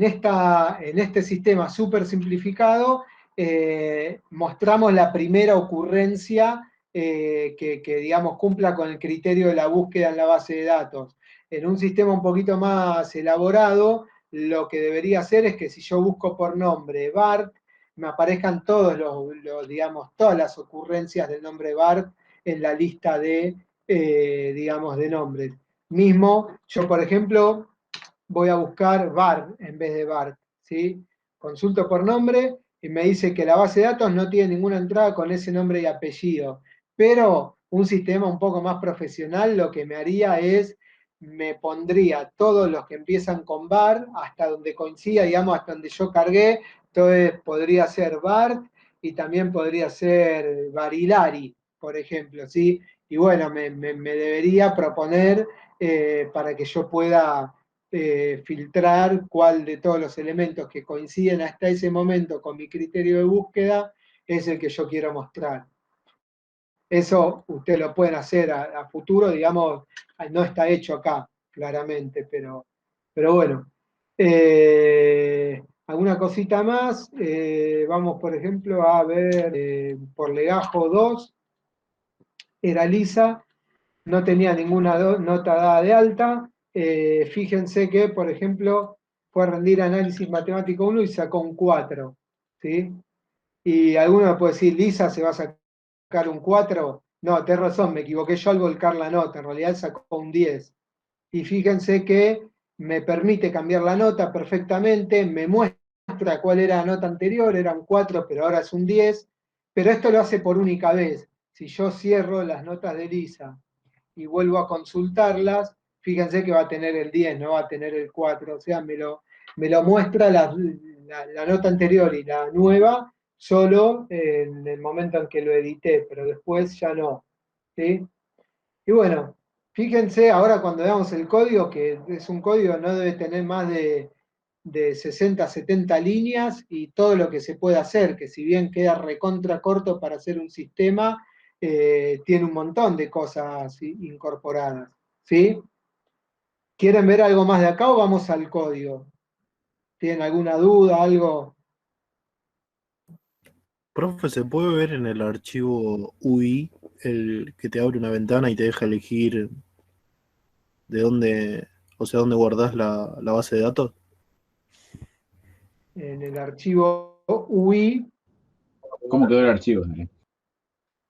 Speaker 1: este sistema súper simplificado, mostramos la primera ocurrencia que, digamos, cumpla con el criterio de la búsqueda en la base de datos. En un sistema un poquito más elaborado, lo que debería hacer es que si yo busco por nombre Bart, me aparezcan digamos, todas las ocurrencias del nombre Bart en la lista de, digamos, de nombres. Mismo, yo por ejemplo, voy a buscar Bart en vez de Bart, ¿sí? Consulto por nombre y me dice que la base de datos no tiene ninguna entrada con ese nombre y apellido. Pero un sistema un poco más profesional lo que me haría es, me pondría todos los que empiezan con Bart hasta donde coincida, digamos, hasta donde yo cargué. Entonces podría ser Bart y también podría ser Barilari, por ejemplo, ¿sí? Y bueno, me debería proponer para que yo pueda filtrar cuál de todos los elementos que coinciden hasta ese momento con mi criterio de búsqueda es el que yo quiero mostrar. Eso ustedes lo pueden hacer a futuro, digamos, no está hecho acá, claramente, pero bueno. ¿Alguna cosita más? Vamos, por ejemplo, a ver, por legajo 2, era lisa, no tenía ninguna nota dada de alta. Fíjense que, por ejemplo, fue a rendir análisis matemático 1 y sacó un 4. ¿Sí? Y alguno me puede decir, Lisa, ¿se va a sacar un 4? No, tenés razón, me equivoqué yo al volcar la nota, en realidad sacó un 10. Y fíjense que me permite cambiar la nota perfectamente, me muestra cuál era la nota anterior, era un 4, pero ahora es un 10, pero esto lo hace por única vez. Si yo cierro las notas de Lisa y vuelvo a consultarlas, fíjense que va a tener el 10, no va a tener el 4, o sea, me lo muestra la nota anterior y la nueva solo en el momento en que lo edité, pero después ya no. ¿Sí? Y bueno, fíjense ahora cuando veamos el código, que es un código, no debe tener más de 60, 70 líneas y todo lo que se puede hacer, que si bien queda recontra corto para hacer un sistema, tiene un montón de cosas incorporadas. ¿Sí? ¿Quieren ver algo más de acá o vamos al código? ¿Tienen alguna duda, algo?
Speaker 4: Profe, ¿se puede ver en el archivo UI el que te abre una ventana y te deja elegir de dónde, o sea, dónde guardás la base de datos?
Speaker 1: En el archivo UI,
Speaker 6: ¿Cómo quedó el archivo?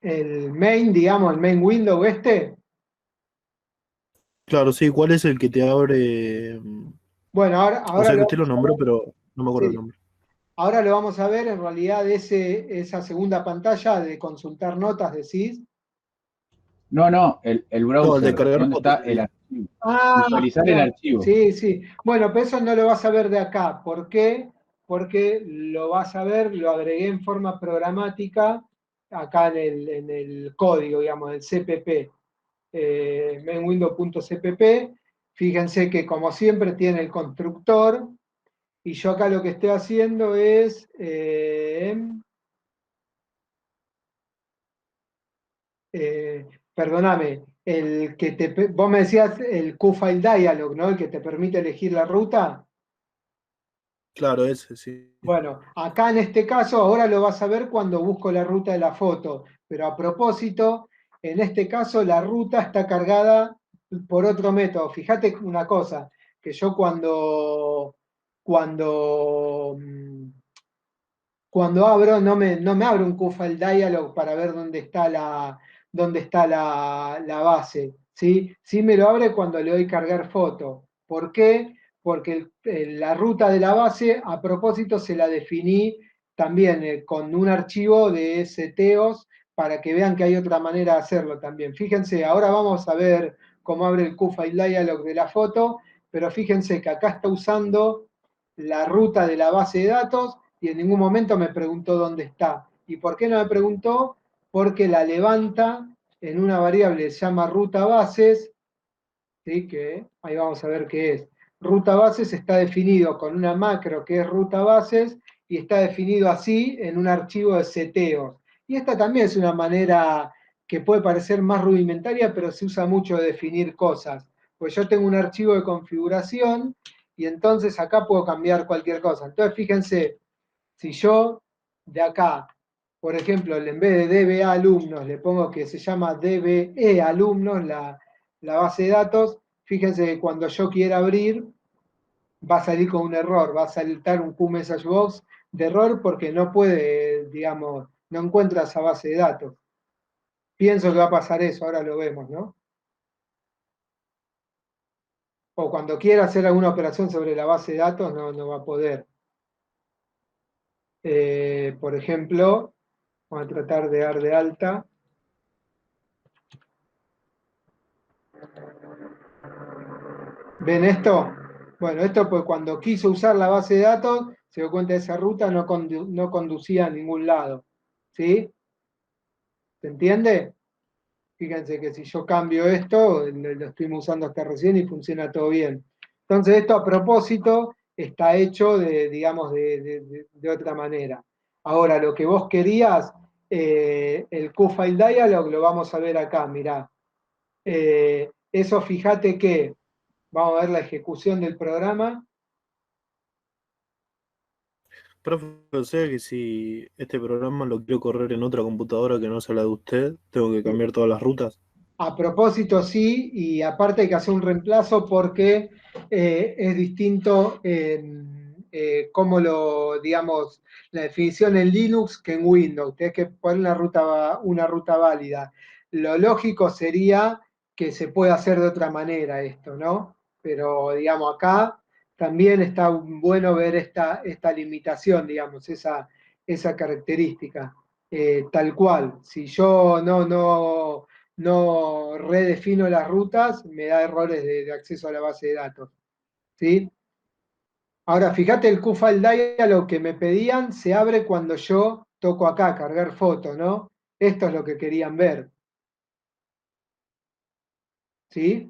Speaker 1: el main, digamos, el main window
Speaker 4: Claro, sí, ¿cuál es el que te abre?
Speaker 1: Bueno,
Speaker 4: O sea, que usted lo nombró, pero no me acuerdo el
Speaker 1: sí,
Speaker 4: nombre.
Speaker 1: ahora lo vamos a ver, en realidad esa segunda pantalla de consultar notas, decís.
Speaker 6: No, no, el
Speaker 4: No, el de
Speaker 6: browser.
Speaker 4: cargar
Speaker 6: ¿Dónde
Speaker 4: fotos
Speaker 6: está el
Speaker 4: sería.
Speaker 6: archivo?
Speaker 1: Ah,
Speaker 6: Visualizar el
Speaker 1: no,
Speaker 6: archivo.
Speaker 1: sí, sí. Bueno, pero eso no lo vas a ver de acá. ¿Por qué? Porque lo vas a ver, lo agregué en forma programática acá en el código, digamos, el CPP, mainwindow.cpp. Fíjense que como siempre tiene el constructor y yo acá lo que estoy haciendo es, perdóname, vos me decías el QFile Dialog, ¿no? El que te permite elegir la ruta.
Speaker 4: Claro, ese, sí.
Speaker 1: Bueno, acá en este caso ahora lo vas a ver cuando busco la ruta de la foto, pero a propósito, en este caso la ruta está cargada por otro método. Fíjate una cosa, que yo cuando, cuando abro, no me abre un QFile Dialog para ver dónde está la base, ¿sí? Sí me lo abre cuando le doy cargar foto. ¿Por qué? Porque la ruta de la base, a propósito, se la definí también con un archivo de seteos para que vean que hay otra manera de hacerlo también. Fíjense, ahora vamos a ver cómo abre el QFile Dialog de la foto, pero fíjense que acá está usando la ruta de la base de datos y en ningún momento me preguntó dónde está. ¿Y por qué no me preguntó? Porque la levanta en una variable que se llama ruta bases, ¿sí? Que ahí vamos a ver qué es. Ruta bases está definido con una macro que es ruta bases y está definido así en un archivo de seteos. Y esta también es una manera que puede parecer más rudimentaria, pero se usa mucho de definir cosas. Pues yo tengo un archivo de configuración y entonces acá puedo cambiar cualquier cosa. Entonces fíjense, si yo de acá, por ejemplo, en vez de DBA alumnos, le pongo que se llama DBE alumnos, la base de datos, fíjense que cuando yo quiera abrir, va a salir con un error, va a saltar un QMessage box de error porque no puede, digamos, no encuentra esa base de datos. Pienso que va a pasar eso, ahora lo vemos, ¿no? O cuando quiera hacer alguna operación sobre la base de datos, no va a poder. Por ejemplo, vamos a tratar de dar de alta. ¿Ven esto? Bueno, esto pues cuando quiso usar la base de datos, se dio cuenta de esa ruta, no conducía a ningún lado. ¿Sí? ¿Se entiende? Fíjense que si yo cambio esto, lo estuvimos usando hasta recién y funciona todo bien. Entonces esto a propósito está hecho digamos, de otra manera. Ahora, lo que vos querías, el QFile Dialog, lo vamos a ver acá, mirá. Eso fíjate que, vamos a ver la ejecución del programa.
Speaker 4: Profe, o sea que si este programa lo quiero correr en otra computadora que no sea la de usted, tengo que cambiar todas las rutas.
Speaker 1: A propósito, sí, y aparte hay que hacer un reemplazo porque es distinto cómo digamos, la definición en Linux que en Windows. Tienes que poner una ruta válida. Lo lógico sería que se pueda hacer de otra manera esto, ¿no? Pero, digamos, acá también está bueno ver esta limitación, digamos, esa característica. Tal cual. Si yo no redefino las rutas, me da errores de acceso a la base de datos. ¿Sí? Ahora, fíjate el QFile Dialog que me pedían, se abre cuando yo toco acá, cargar foto, ¿no? Esto es lo que querían ver. ¿Sí?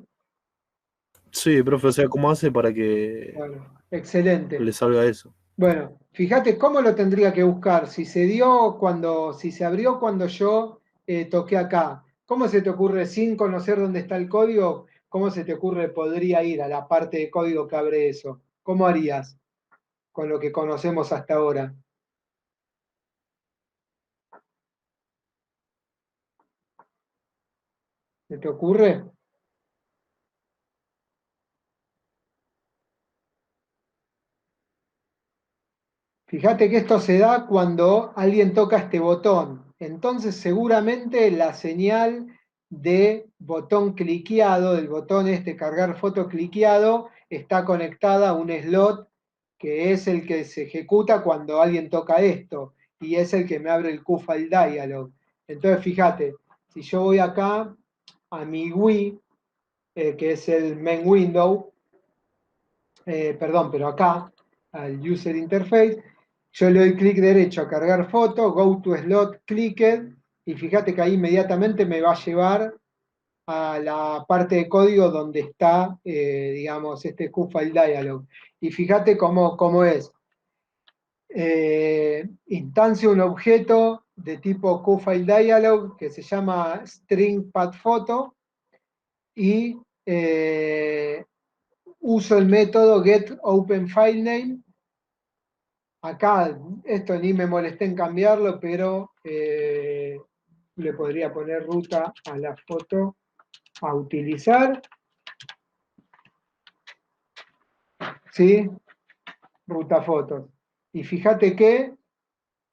Speaker 4: Sí, profe, o sea, ¿cómo hace para que
Speaker 1: Bueno, excelente.
Speaker 4: le salga eso?
Speaker 1: Bueno, fíjate cómo lo tendría que buscar. Si se abrió cuando yo toqué acá, ¿cómo se te ocurre sin conocer dónde está el código? ¿Cómo se te ocurre podría ir a la parte de código que abre eso? ¿Cómo harías con lo que conocemos hasta ahora? ¿Se te ocurre? Fíjate que esto se da cuando alguien toca este botón. Entonces seguramente la señal de botón cliqueado, del botón este cargar foto cliqueado, está conectada a un slot que es el que se ejecuta cuando alguien toca esto y es el que me abre el QFile Dialog. Entonces fíjate, si yo voy acá a mi Wii, que es el main window, perdón, pero acá, al user interface, yo le doy clic derecho a cargar foto, go to slot, clicked, y fíjate que ahí inmediatamente me va a llevar a la parte de código donde está, digamos, este QFile Dialog. Y fíjate cómo es. Instancia un objeto de tipo QFile Dialog que se llama string path photo y uso el método getOpenFileName. Acá esto ni me molesté en cambiarlo, pero le podría poner ruta a la foto a utilizar. ¿Sí? Ruta fotos. Y fíjate que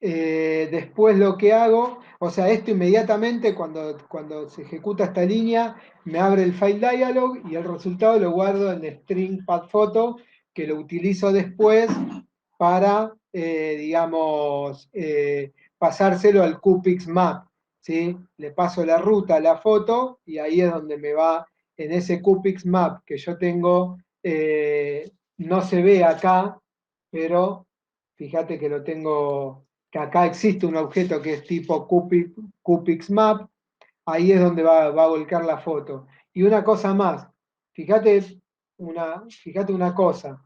Speaker 1: después lo que hago, o sea, esto inmediatamente cuando se ejecuta esta línea, me abre el file dialog y el resultado lo guardo en string path photo, que lo utilizo después para, digamos, pasárselo al QPix Map, ¿sí? Le paso la ruta a la foto y ahí es donde me va en ese QPix Map que yo tengo, no se ve acá, pero fíjate que lo tengo, que acá existe un objeto que es tipo QPix Map, ahí es donde va a volcar la foto. Y una cosa más, fíjate una cosa.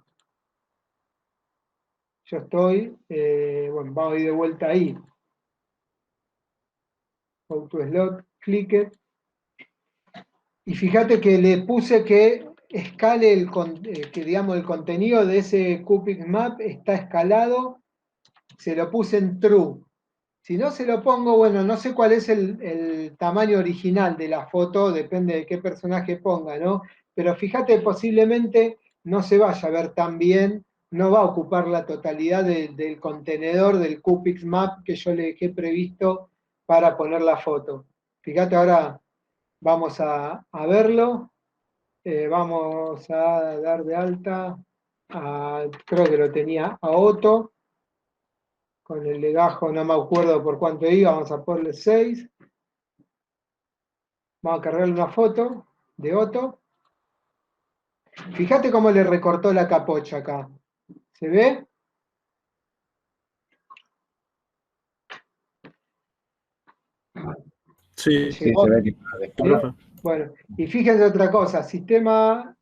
Speaker 1: Yo estoy, bueno, vamos a ir de vuelta ahí. Auto slot, clique. Y fíjate que le puse que escale que digamos el contenido de ese QPix Map está escalado, se lo puse en true. Si no se lo pongo, bueno, no sé cuál es el tamaño original de la foto, depende de qué personaje ponga, ¿no? Pero fíjate, posiblemente no se vaya a ver tan bien, no va a ocupar la totalidad del contenedor del QPix Map que yo le dejé previsto para poner la foto. Fíjate, ahora vamos a verlo. Vamos a dar de alta, creo que lo tenía a Otto. Con el legajo no me acuerdo por cuánto iba, vamos a ponerle 6. Vamos a cargarle una foto de Otto. Fíjate cómo le recortó la capocha acá. ¿Se ve?
Speaker 4: Sí,
Speaker 6: Sí, se ve que
Speaker 1: ¿Sí? Bueno, y fíjense otra cosa, sistema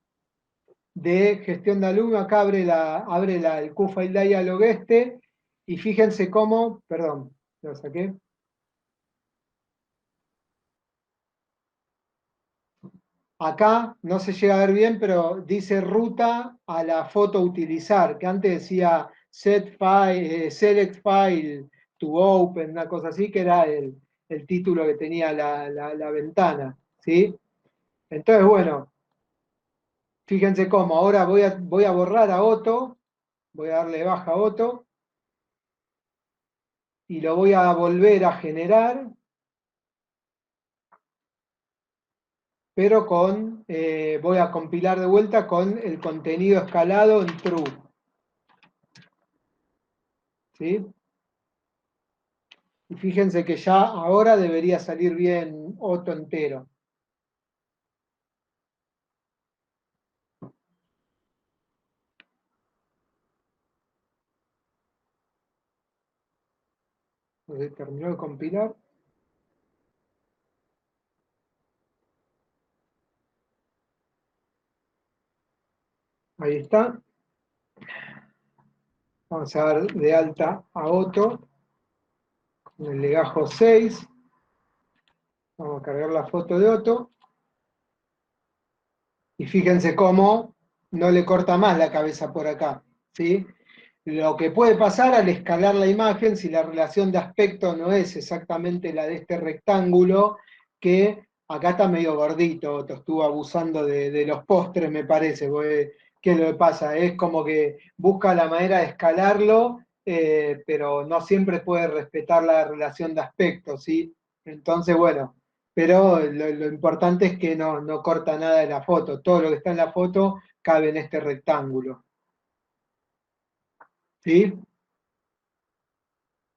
Speaker 1: de gestión de alumno, acá abre el QFile Dialog este, y fíjense cómo, perdón, lo saqué. Acá no se llega a ver bien, pero dice ruta a la foto a utilizar, que antes decía select file to open, una cosa así, que era el título que tenía la ventana, ¿sí? Entonces, bueno, fíjense cómo, ahora voy a borrar a Otto, voy a darle baja a Otto, y lo voy a volver a generar, pero voy a compilar de vuelta con el contenido escalado en true. ¿Sí? Y fíjense que ya ahora debería salir bien Otto entero. Entonces terminó de compilar. Ahí está. Vamos a dar de alta a Otto con el legajo 6. Vamos a cargar la foto de Otto. Y fíjense cómo no le corta más la cabeza por acá, ¿sí? Lo que puede pasar al escalar la imagen, si la relación de aspecto no es exactamente la de este rectángulo, que Acá está medio gordito, Otto, estuvo abusando de los postres, me parece, porque, ¿qué es lo que pasa? Es como que busca la manera de escalarlo, pero no siempre puede respetar la relación de aspectos, ¿sí? Entonces, bueno, pero lo importante es que no corta nada de la foto, todo lo que está en la foto cabe en este rectángulo, ¿sí?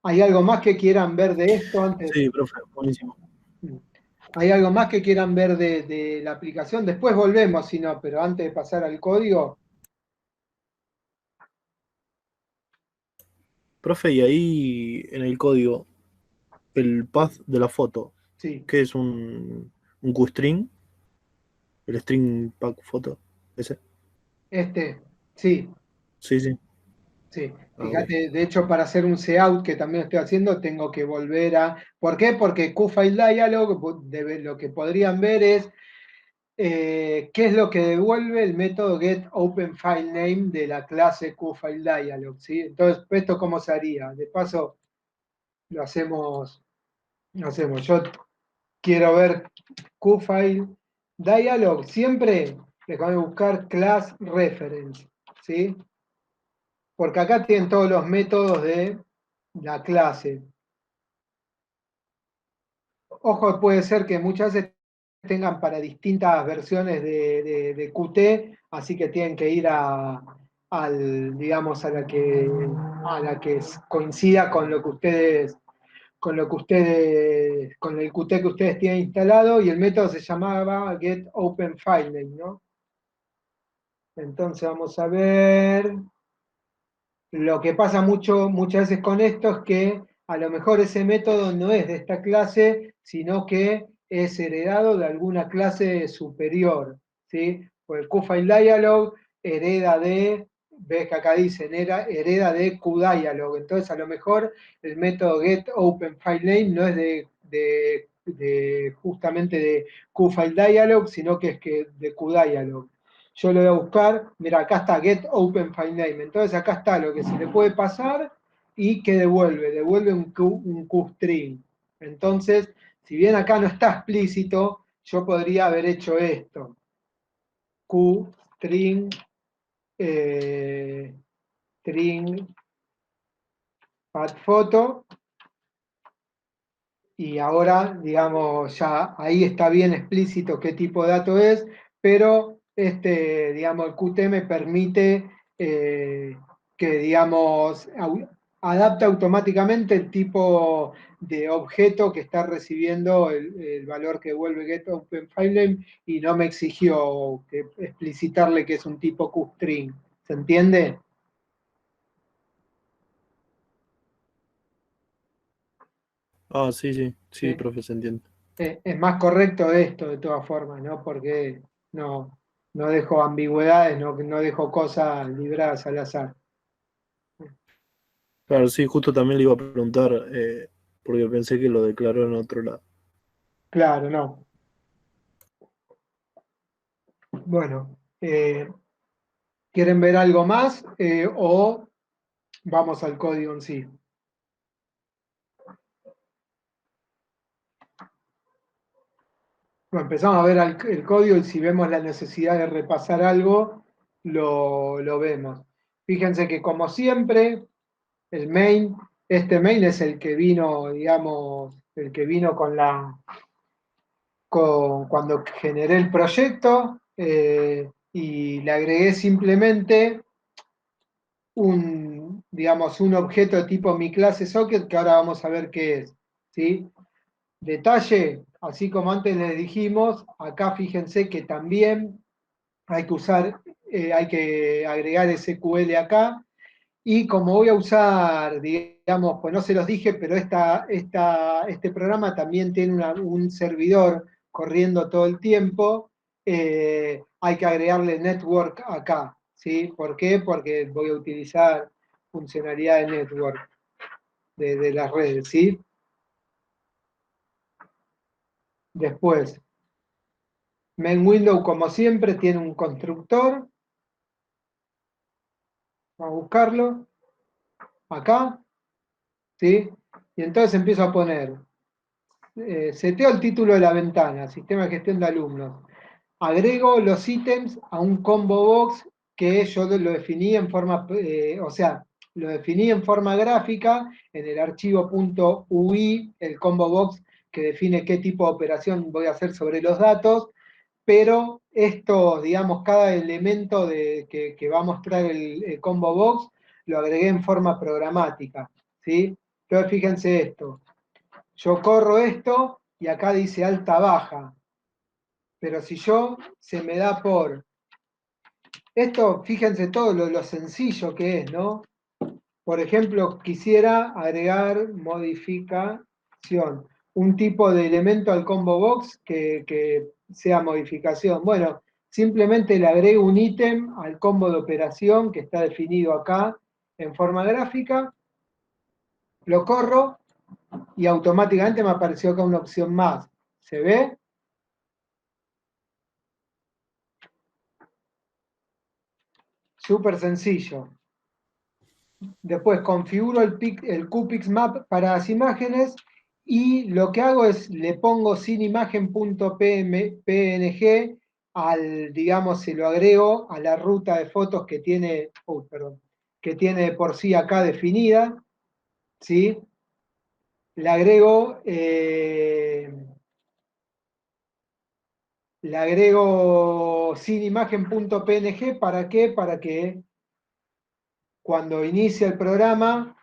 Speaker 1: ¿Hay algo más que quieran ver de esto antes?
Speaker 4: Sí, profe, buenísimo.
Speaker 1: ¿Hay algo más que quieran ver de la aplicación? Después volvemos, si no, pero antes de pasar al código,
Speaker 4: Profe, y ahí en el código, el path de la foto,
Speaker 1: sí,
Speaker 4: ¿qué es un QString? ¿El string pack foto? ¿Ese?
Speaker 1: este, sí,
Speaker 4: Sí, sí.
Speaker 1: sí.
Speaker 4: Ah, ok.
Speaker 1: Fíjate, de hecho, para hacer un cout que también estoy haciendo, tengo que volver a. ¿Por qué? Porque QFileDialog, lo que podrían ver es qué es lo que devuelve el método getOpenFileName de la clase QFileDialog, ¿sí? Entonces, ¿esto cómo se haría? De paso, lo hacemos. Yo quiero ver QFileDialog. Siempre déjame buscar class reference, ¿sí? Porque acá tienen todos los métodos de la clase. Ojo, puede ser que muchas veces tengan para distintas versiones de Qt, así que tienen que ir digamos, a la que coincida con lo que ustedes, con el Qt que ustedes tienen instalado, y el método se llamaba getOpenFilename, ¿no? Entonces vamos a ver. Lo que pasa muchas veces con esto es que a lo mejor ese método no es de esta clase, sino que es heredado de alguna clase superior, ¿sí? Pues el QFileDialog hereda de, ves que acá dicen, hereda de QDialog, entonces a lo mejor el método getOpenFilename no es justamente de QFileDialog, sino que es que de QDialog. Yo lo voy a buscar, mira, acá está getOpenFileName, entonces acá está lo que se le puede pasar y que devuelve un QString. Entonces, si bien acá no está explícito, yo podría haber hecho esto, QString, string photo, y ahora, digamos, ya ahí está bien explícito qué tipo de dato es, pero digamos, el Qt me permite que, digamos, adapta automáticamente el tipo de objeto que está recibiendo el valor que devuelve getOpenFilename y no me exigió explicitarle que es un tipo QString. ¿Se entiende?
Speaker 4: Ah, sí, sí. Sí,
Speaker 1: ¿Sí?
Speaker 4: profe, se entiende.
Speaker 1: Es más correcto esto de todas formas, ¿no? Porque no dejo ambigüedades, no dejo cosas libradas al azar.
Speaker 4: Claro, sí, justo también le iba a preguntar, porque pensé que lo declaró en otro lado.
Speaker 1: Claro, no. Bueno, ¿quieren ver algo más o vamos al código en sí? Bueno, empezamos a ver el código y si vemos la necesidad de repasar algo, lo vemos. Fíjense que como siempre, el main, este main es el que vino, digamos, el que vino cuando generé el proyecto y le agregué simplemente digamos, un objeto tipo mi clase socket que ahora vamos a ver qué es. ¿Sí? Detalle, así como antes les dijimos, acá fíjense que también hay que agregar SQL acá. Y como voy a usar, digamos, pues no se los dije, pero este programa también tiene un servidor corriendo todo el tiempo, hay que agregarle network acá, ¿sí? ¿Por qué? Porque voy a utilizar funcionalidad de network de las redes, ¿sí? Después, main window, como siempre, tiene un constructor, vamos a buscarlo, acá, ¿sí? Y entonces empiezo a poner seteo el título de la ventana, sistema de gestión de alumnos. Agrego los ítems a un combo box que yo lo definí en forma, lo definí en forma gráfica en el archivo .ui, el combo box que define qué tipo de operación voy a hacer sobre los datos, pero esto, digamos, cada elemento que va a mostrar el combo box lo agregué en forma programática, ¿sí? Entonces fíjense esto, yo corro esto y acá dice alta baja, pero si yo se me da por... Esto, fíjense todo lo sencillo que es, ¿no? Por ejemplo, quisiera agregar modificación, un tipo de elemento al combo box que sea modificación. Bueno, simplemente le agrego un ítem al combo de operación que está definido acá en forma gráfica, lo corro y automáticamente me apareció acá una opción más. ¿Se ve? Súper sencillo. Después configuro el QPixMap para las imágenes y lo que hago es le pongo sin imagen.png al, digamos, se lo agrego a la ruta de fotos que tiene, que tiene de por sí acá definida, ¿sí? Le agrego sin imagen.png, ¿para qué? Para que cuando inicie el programa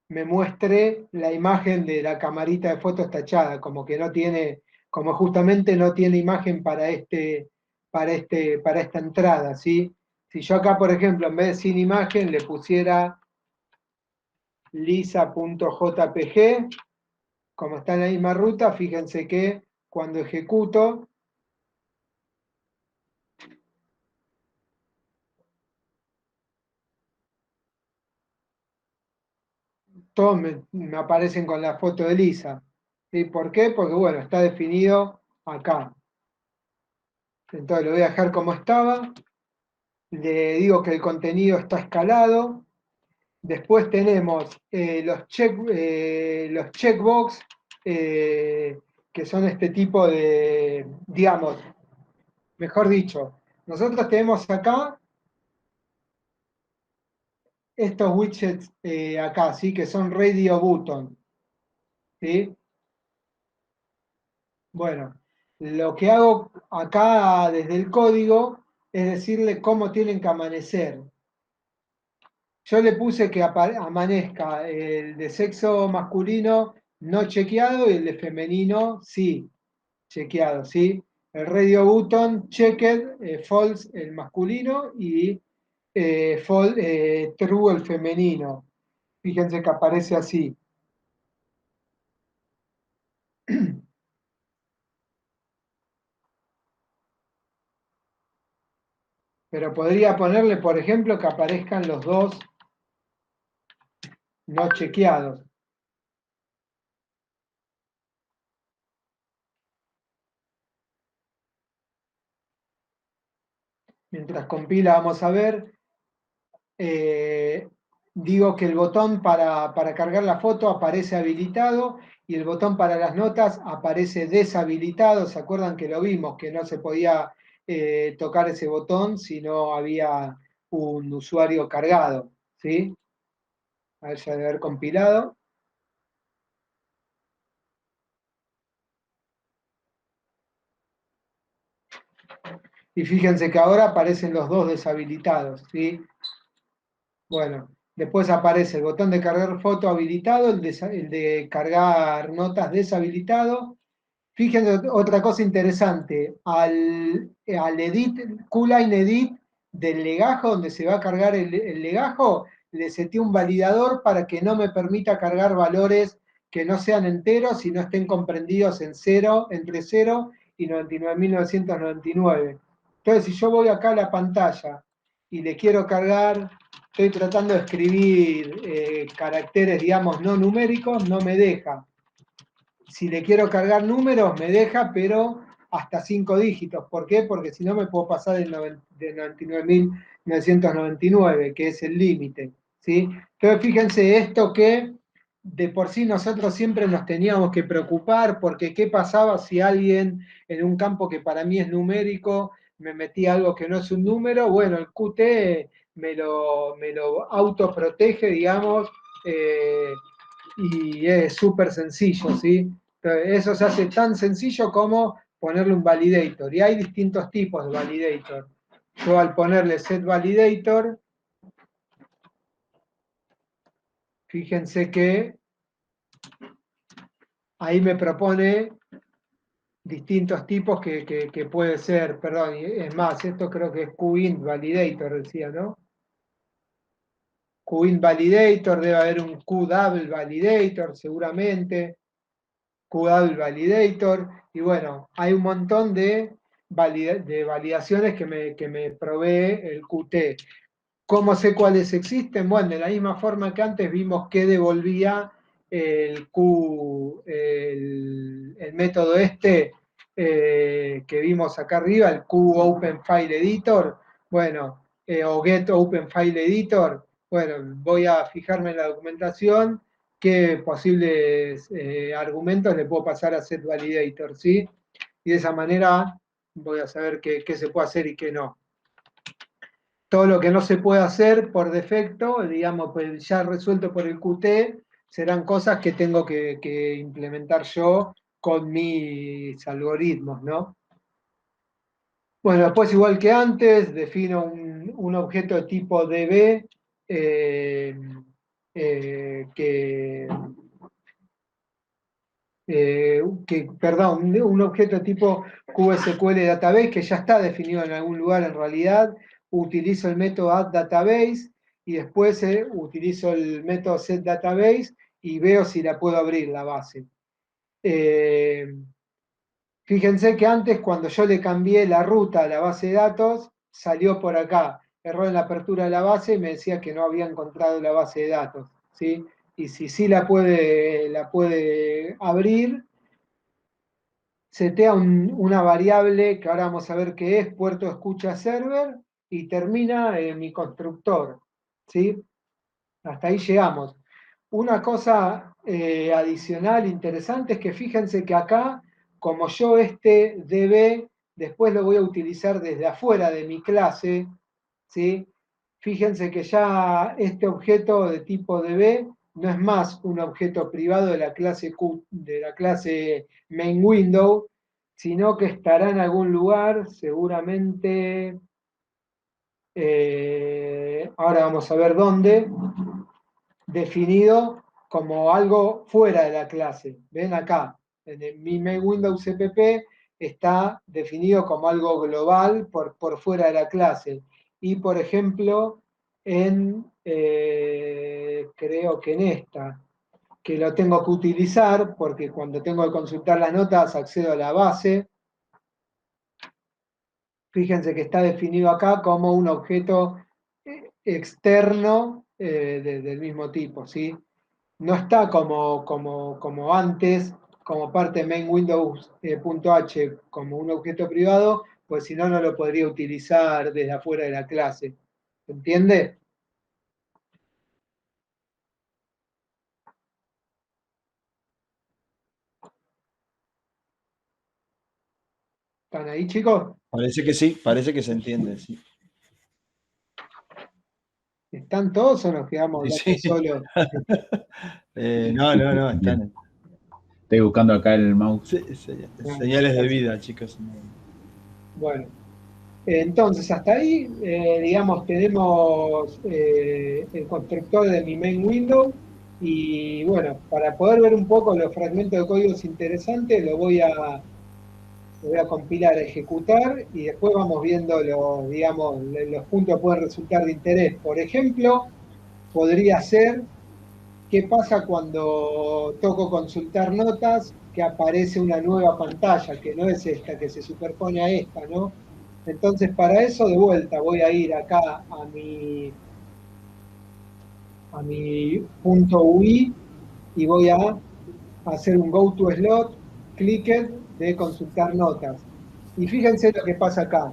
Speaker 1: me muestre la imagen de la camarita de fotos tachada, como que no tiene, como justamente no tiene imagen para esta entrada, ¿sí? Si yo acá, por ejemplo, en vez de sin imagen, le pusiera lisa.jpg, como está en la misma ruta, fíjense que cuando ejecuto, todos me aparecen con la foto de Lisa. ¿Sí? ¿Por qué? Porque, bueno, está definido acá. Entonces lo voy a dejar como estaba. Le digo que el contenido está escalado. Después tenemos los checkbox, que son este tipo de, digamos, mejor dicho, nosotros tenemos acá estos widgets acá, ¿sí? Que son radio button, ¿sí? Bueno, lo que hago acá desde el código es decirle cómo tienen que amanecer. Yo le puse que amanezca el de sexo masculino no chequeado y el de femenino sí, chequeado, ¿sí? El radio button checked, false el masculino y true el femenino. Fíjense que aparece así. Pero podría ponerle, por ejemplo, que aparezcan los dos no chequeados. Mientras compila, vamos a ver. Digo que el botón para cargar la foto aparece habilitado y el botón para las notas aparece deshabilitado. ¿Se acuerdan que lo vimos? Que no se podía tocar ese botón si no había un usuario cargado. ¿Sí? A ver, ya debe haber compilado. Y fíjense que ahora aparecen los dos deshabilitados. ¿Sí? Bueno, después aparece el botón de cargar foto habilitado, el de cargar notas deshabilitado. Fíjense otra cosa interesante, al edit, QLine Edit del legajo, donde se va a cargar el legajo, le seté un validador para que no me permita cargar valores que no sean enteros y no estén comprendidos en entre 0 y 99.999. Entonces, si yo voy acá a la pantalla y le quiero cargar, estoy tratando de escribir caracteres, digamos, no numéricos, no me deja. Si le quiero cargar números, me deja, pero hasta 5 dígitos. ¿Por qué? Porque si no me puedo pasar de 99.999, que es el límite. ¿Sí? Entonces, fíjense esto que de por sí nosotros siempre nos teníamos que preocupar porque qué pasaba si alguien en un campo que para mí es numérico me metía algo que no es un número. Bueno, el Qt me lo autoprotege, digamos, y es súper sencillo, ¿sí? Eso se hace tan sencillo como ponerle un validator. Y hay distintos tipos de validator. Yo al ponerle set validator, fíjense que ahí me propone distintos tipos que puede ser, perdón, es más, esto creo que es QInt validator, decía, ¿no? QInt validator, debe haber un QDouble validator, seguramente. QDouble validator, y bueno, hay un montón de validaciones que me provee el Qt. ¿Cómo sé cuáles existen? Bueno, de la misma forma que antes vimos que devolvía el método que vimos acá arriba, el QOpenFileEditor, bueno, o GetOpenFileEditor. Bueno, voy a fijarme en la documentación qué posibles argumentos le puedo pasar a setValidator, ¿sí? Y de esa manera voy a saber qué se puede hacer y qué no. Todo lo que no se puede hacer por defecto, digamos, pues ya resuelto por el Qt, serán cosas que tengo que implementar yo con mis algoritmos, ¿no? Bueno, después igual que antes, defino un objeto de tipo DB perdón, un objeto de tipo QSQL Database que ya está definido en algún lugar en realidad. Utilizo el método addDatabase y después utilizo el método setDatabase y veo si la puedo abrir la base. Fíjense que antes cuando yo le cambié la ruta a la base de datos, salió por acá, error en la apertura de la base y me decía que no había encontrado la base de datos, ¿sí? Y si sí la puede abrir, setea una variable que ahora vamos a ver qué es, puerto escucha server, y termina en mi constructor, ¿sí? Hasta ahí llegamos. Una cosa adicional interesante es que fíjense que acá, como yo este DB, después lo voy a utilizar desde afuera de mi clase, ¿sí? Fíjense que ya este objeto de tipo DB no es más un objeto privado de la clase main window, sino que estará en algún lugar, seguramente, ahora vamos a ver dónde, definido como algo fuera de la clase. Ven acá, mi main window CPP está definido como algo global por fuera de la clase. Y por ejemplo, creo que en esta, que lo tengo que utilizar porque cuando tengo que consultar las notas accedo a la base. Fíjense que está definido acá como un objeto externo del mismo tipo, ¿sí? No está como antes, como parte de main windows.h, como un objeto privado, pues si no, no lo podría utilizar desde afuera de la clase. ¿Se entiende? ¿Están ahí, chicos?
Speaker 3: Parece que sí, parece que se entiende, sí.
Speaker 1: ¿Están todos o nos quedamos hablando
Speaker 3: Sí.
Speaker 1: solo?
Speaker 3: No, están.
Speaker 6: Estoy buscando acá el mouse.
Speaker 3: Señales de vida, chicos.
Speaker 1: Bueno, entonces hasta ahí, digamos, tenemos el constructor de mi main window y bueno, para poder ver un poco los fragmentos de códigos interesantes, lo voy a compilar, a ejecutar y después vamos viendo los puntos que pueden resultar de interés. Por ejemplo, podría ser qué pasa cuando toco consultar notas, que aparece una nueva pantalla, que no es esta, que se superpone a esta, ¿no? Entonces, para eso, de vuelta, voy a ir acá a mi punto UI y voy a hacer un go to slot, clicker de consultar notas. Y fíjense lo que pasa acá.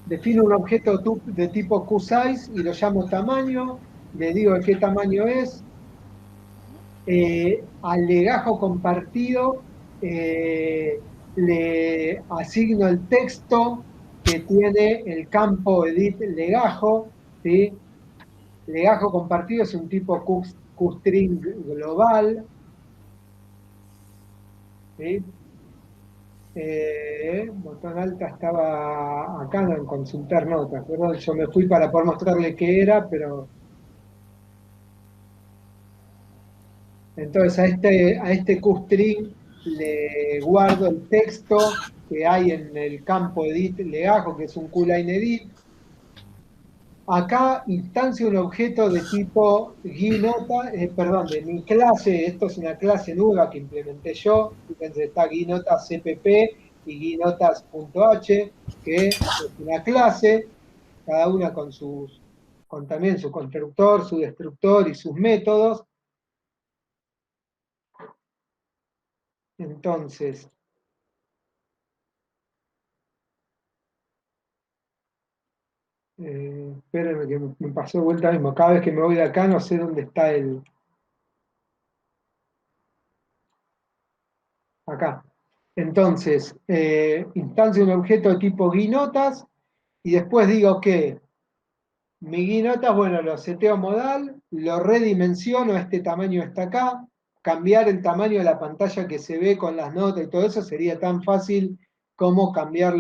Speaker 1: Defino un objeto de tipo QSize y lo llamo tamaño, le digo de qué tamaño es, al legajo compartido le asigno el texto que tiene el campo edit legajo, ¿sí? Legajo compartido es un tipo QString global, ¿sí? Botón alta estaba acá en consultar notas, perdón, yo me fui para poder mostrarle qué era, pero entonces a este QString le guardo el texto que hay en el campo edit legajo, que es un QLine edit. Acá instancio un objeto de tipo guinota, perdón, de mi clase, esto es una clase nueva que implementé yo, fíjense, está guinota cpp y guinotas.h, que es una clase, cada una con también su constructor, su destructor y sus métodos. Entonces, espérenme que me pasó de vuelta mismo, cada vez que me voy de acá no sé dónde está acá. Entonces, instancio un objeto de tipo guinotas y después digo que mi guinotas, bueno, lo seteo modal, lo redimensiono, este tamaño está acá, cambiar el tamaño de la pantalla que se ve con las notas y todo eso sería tan fácil como cambiar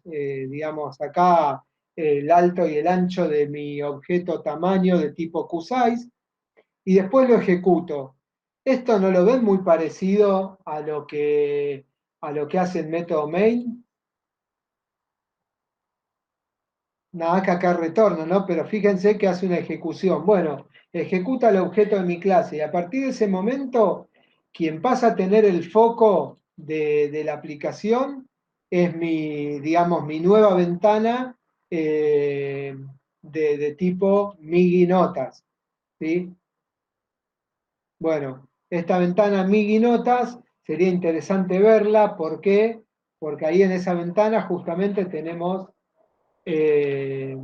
Speaker 1: digamos, acá el alto y el ancho de mi objeto tamaño de tipo QSize y después lo ejecuto. Esto no lo ven muy parecido a lo que hace el método main. Nada que acá retorno, ¿no? Pero fíjense que hace una ejecución. Bueno, ejecuta el objeto de mi clase y a partir de ese momento, quien pasa a tener el foco de la aplicación es digamos, mi nueva ventana de tipo Migi Notas, ¿sí? Bueno, esta ventana Migi Notas sería interesante verla. ¿Por qué? Porque ahí en esa ventana justamente eh,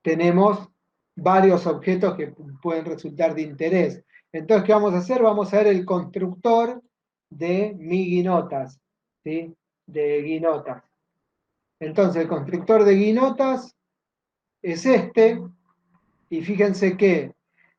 Speaker 1: tenemos varios objetos que pueden resultar de interés. Entonces, ¿qué vamos a hacer? Vamos a ver el constructor de mi guinotas, ¿sí? De guinotas. Entonces, el constructor de guinotas es este, y fíjense que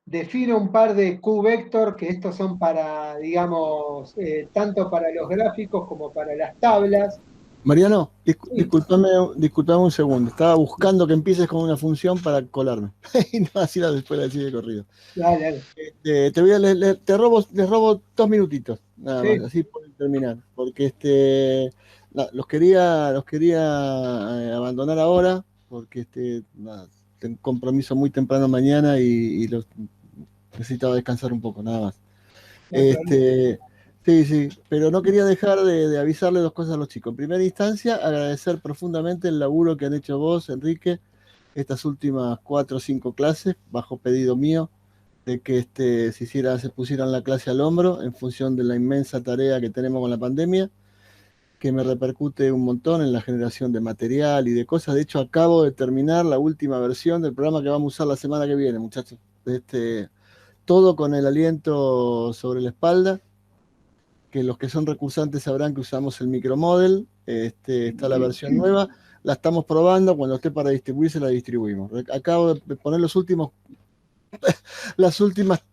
Speaker 1: defino un par de Q-vector, que estos son para, digamos, tanto para los gráficos como para las tablas.
Speaker 7: Mariano,
Speaker 1: Sí,
Speaker 7: disculpame un segundo. Estaba buscando que empieces con una función para colarme. Y no así después la decir de corrido.
Speaker 1: dale, dale.
Speaker 7: Te voy a les robo 2 minutitos, nada
Speaker 1: Sí.
Speaker 7: más, así pueden terminar. Porque los quería abandonar ahora, porque nada, tengo un compromiso muy temprano mañana y necesitaba descansar un poco, nada más.
Speaker 1: No hay problema.
Speaker 7: Sí, pero no quería dejar de avisarle 2 cosas a los chicos. En primera instancia, agradecer profundamente el laburo que han hecho vos, Enrique, estas últimas 4 o 5 clases, bajo pedido mío, de que se pusieran la clase al hombro en función de la inmensa tarea que tenemos con la pandemia, que me repercute un montón en la generación de material y de cosas. De hecho, acabo de terminar la última versión del programa que vamos a usar la semana que viene, muchachos. Todo con el aliento sobre la espalda, que los que son recursantes sabrán que usamos el micromodel. Está la versión nueva, la estamos probando, cuando esté para distribuirse la distribuimos. Acabo de poner las últimas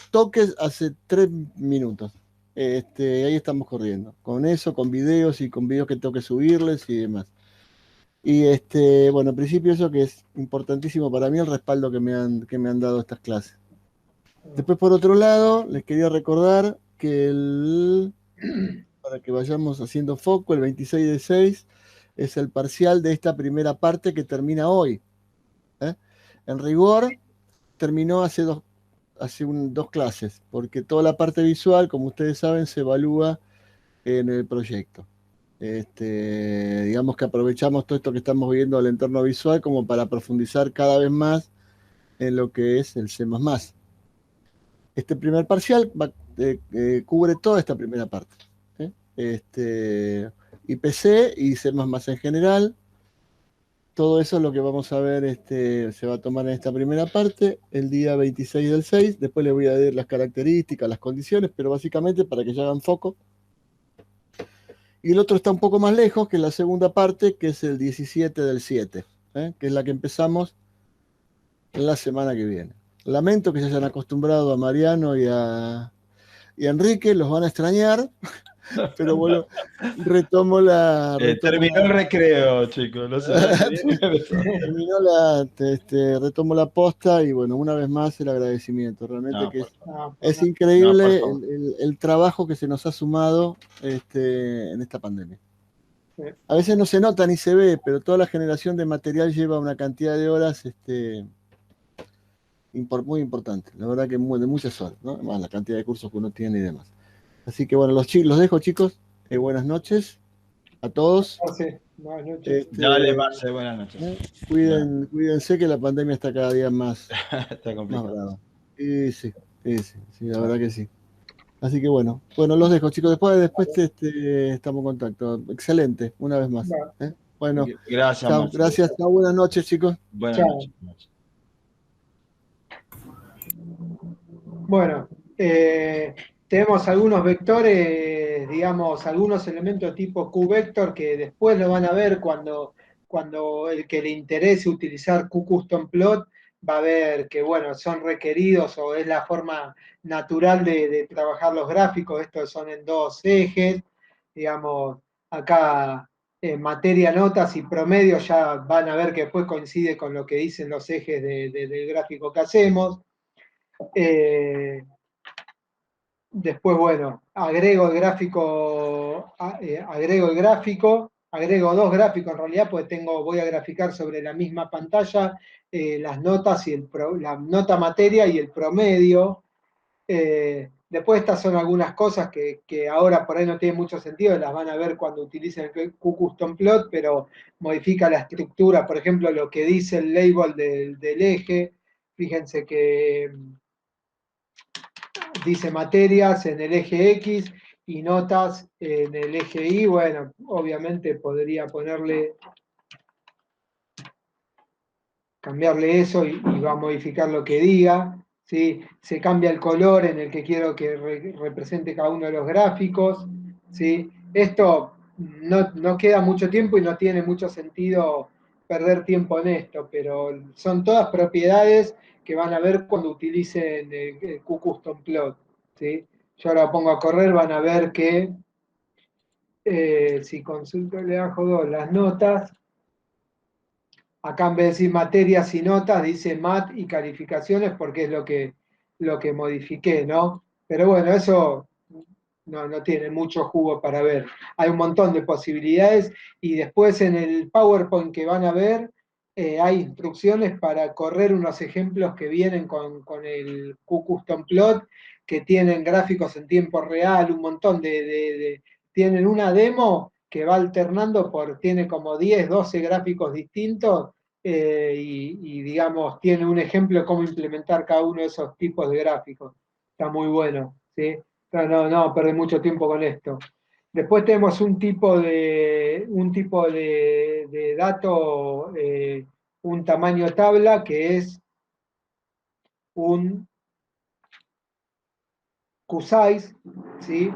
Speaker 7: toques hace 3 minutos. Ahí estamos corriendo. Con eso, con videos y con videos que tengo que subirles y demás. Y bueno, en principio eso que es importantísimo para mí, el respaldo que me han dado estas clases. Después, por otro lado, les quería recordar que para que vayamos haciendo foco, el 26/6 es el parcial de esta primera parte que termina hoy. En rigor, terminó hace 2 clases, porque toda la parte visual, como ustedes saben, se evalúa en el proyecto. Digamos que aprovechamos todo esto que estamos viendo del entorno visual como para profundizar cada vez más en lo que es el C++. Este primer parcial cubre toda esta primera parte. IPC y C++ en general. todo eso es lo que vamos a ver, se va a tomar en esta primera parte, el día 26 del 6. Después les voy a dar las características, las condiciones, pero básicamente para que ya hagan foco. Y el otro está un poco más lejos, que es la segunda parte, que es el 17 del 7, que es la que empezamos la semana que viene. Lamento que se hayan acostumbrado a Mariano y a Enrique, los van a extrañar, pero bueno, retomo
Speaker 3: Terminó el recreo, chicos. No sé.
Speaker 7: Retomo la posta y bueno, una vez más el agradecimiento. Realmente
Speaker 3: No,
Speaker 7: que
Speaker 3: por
Speaker 7: es increíble
Speaker 3: favor.
Speaker 7: el trabajo que se nos ha sumado en esta pandemia.
Speaker 1: Sí.
Speaker 7: A veces no se nota ni se ve, pero toda la generación de material lleva una cantidad de horas muy importante. La verdad que de muchas horas, ¿no? Más la cantidad de cursos que uno tiene y demás. Así que bueno, los dejo, chicos. Buenas noches a todos.
Speaker 1: Buenas noches.
Speaker 3: Dale, Marce, buenas noches.
Speaker 7: Cuídense que la pandemia está cada día más,
Speaker 3: Está
Speaker 7: más
Speaker 3: complicado.
Speaker 7: brava. Sí, la verdad que sí. Así que bueno, los dejo, chicos. Después estamos en contacto. Excelente, una vez más. Bueno,
Speaker 3: Gracias,
Speaker 7: chao,
Speaker 3: Marce.
Speaker 7: gracias. Chao, buenas noches, chicos.
Speaker 3: Buenas
Speaker 1: Chao.
Speaker 3: noches.
Speaker 1: Bueno, tenemos algunos vectores, digamos, algunos elementos tipo Q-vector que después lo van a ver cuando el que le interese utilizar QCustomPlot va a ver que, bueno, son requeridos o es la forma natural de trabajar los gráficos. Estos son en dos ejes, digamos, acá materia, notas y promedio ya van a ver que después coincide con lo que dicen los ejes del gráfico que hacemos. Después, bueno, agrego el gráfico, agrego dos gráficos en realidad, porque voy a graficar sobre la misma pantalla las notas y la nota materia y el promedio. Después estas son algunas cosas que ahora por ahí no tienen mucho sentido, las van a ver cuando utilicen el QCustomPlot, pero modifica la estructura, por ejemplo, lo que dice el label del eje. Fíjense que dice materias en el eje X y notas en el eje Y. Bueno, obviamente podría cambiarle eso y va a modificar lo que diga. ¿Sí? Se cambia el color en el que quiero que represente cada uno de los gráficos. ¿Sí? Esto no queda mucho tiempo y no tiene mucho sentido perder tiempo en esto, pero son todas propiedades que van a ver cuando utilicen el QCustomPlot. ¿Sí? Yo ahora pongo a correr, van a ver que si consulto le bajo 2 las notas, acá en vez de decir materias y notas, dice mat y calificaciones porque es lo que modifiqué, ¿no? Pero bueno, eso no tiene mucho jugo para ver. Hay un montón de posibilidades y después en el PowerPoint que van a ver hay instrucciones para correr unos ejemplos que vienen con el QCustomPlot, que tienen gráficos en tiempo real, un montón tienen una demo que va alternando tiene como 10, 12 gráficos distintos y digamos, tiene un ejemplo de cómo implementar cada uno de esos tipos de gráficos. Está muy bueno, ¿sí? No, perdí mucho tiempo con esto. Después tenemos un tipo de dato, un tamaño tabla, que es un QSize, ¿sí?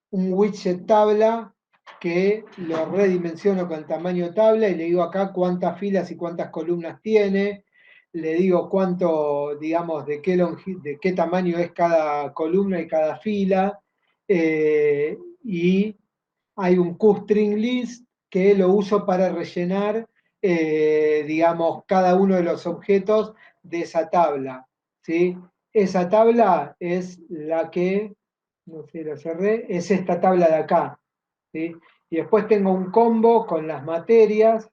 Speaker 1: Un widget tabla que lo redimensiono con el tamaño tabla y le digo acá cuántas filas y cuántas columnas tiene, le digo cuánto, digamos, de qué tamaño es cada columna y cada fila, y hay un QString list que lo uso para rellenar, digamos, cada uno de los objetos de esa tabla, ¿sí? Esa tabla es la que, no sé, lo cerré, es esta tabla de acá, ¿sí? Y después tengo un combo con las materias,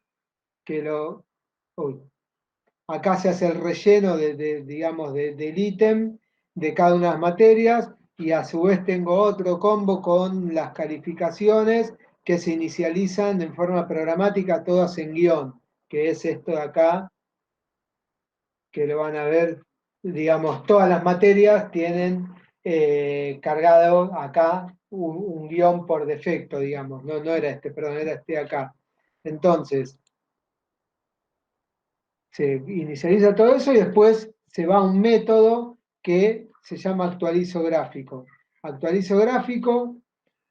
Speaker 1: acá se hace el relleno digamos, del ítem de cada una de las materias, y a su vez tengo otro combo con las calificaciones que se inicializan en forma programática, todas en guión, que es esto de acá, que lo van a ver, digamos, todas las materias tienen cargado acá un guión por defecto, digamos, no era perdón, era este de acá. Entonces, se inicializa todo eso y después se va a un método que se llama actualizo gráfico. Actualizo gráfico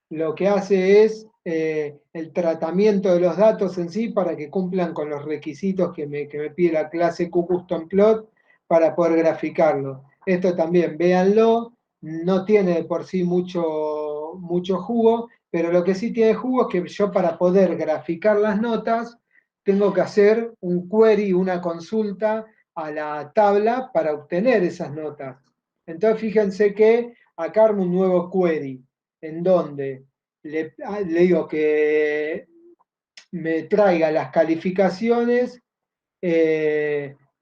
Speaker 1: lo que hace es el tratamiento de los datos en sí para que cumplan con los requisitos que me pide la clase QCustomPlot para poder graficarlo. Esto también, véanlo, no tiene de por sí mucho jugo, pero lo que sí tiene jugo es que yo para poder graficar las notas tengo que hacer un query, una consulta a la tabla para obtener esas notas. Entonces fíjense que acá armo un nuevo query en donde le digo que me traiga las calificaciones,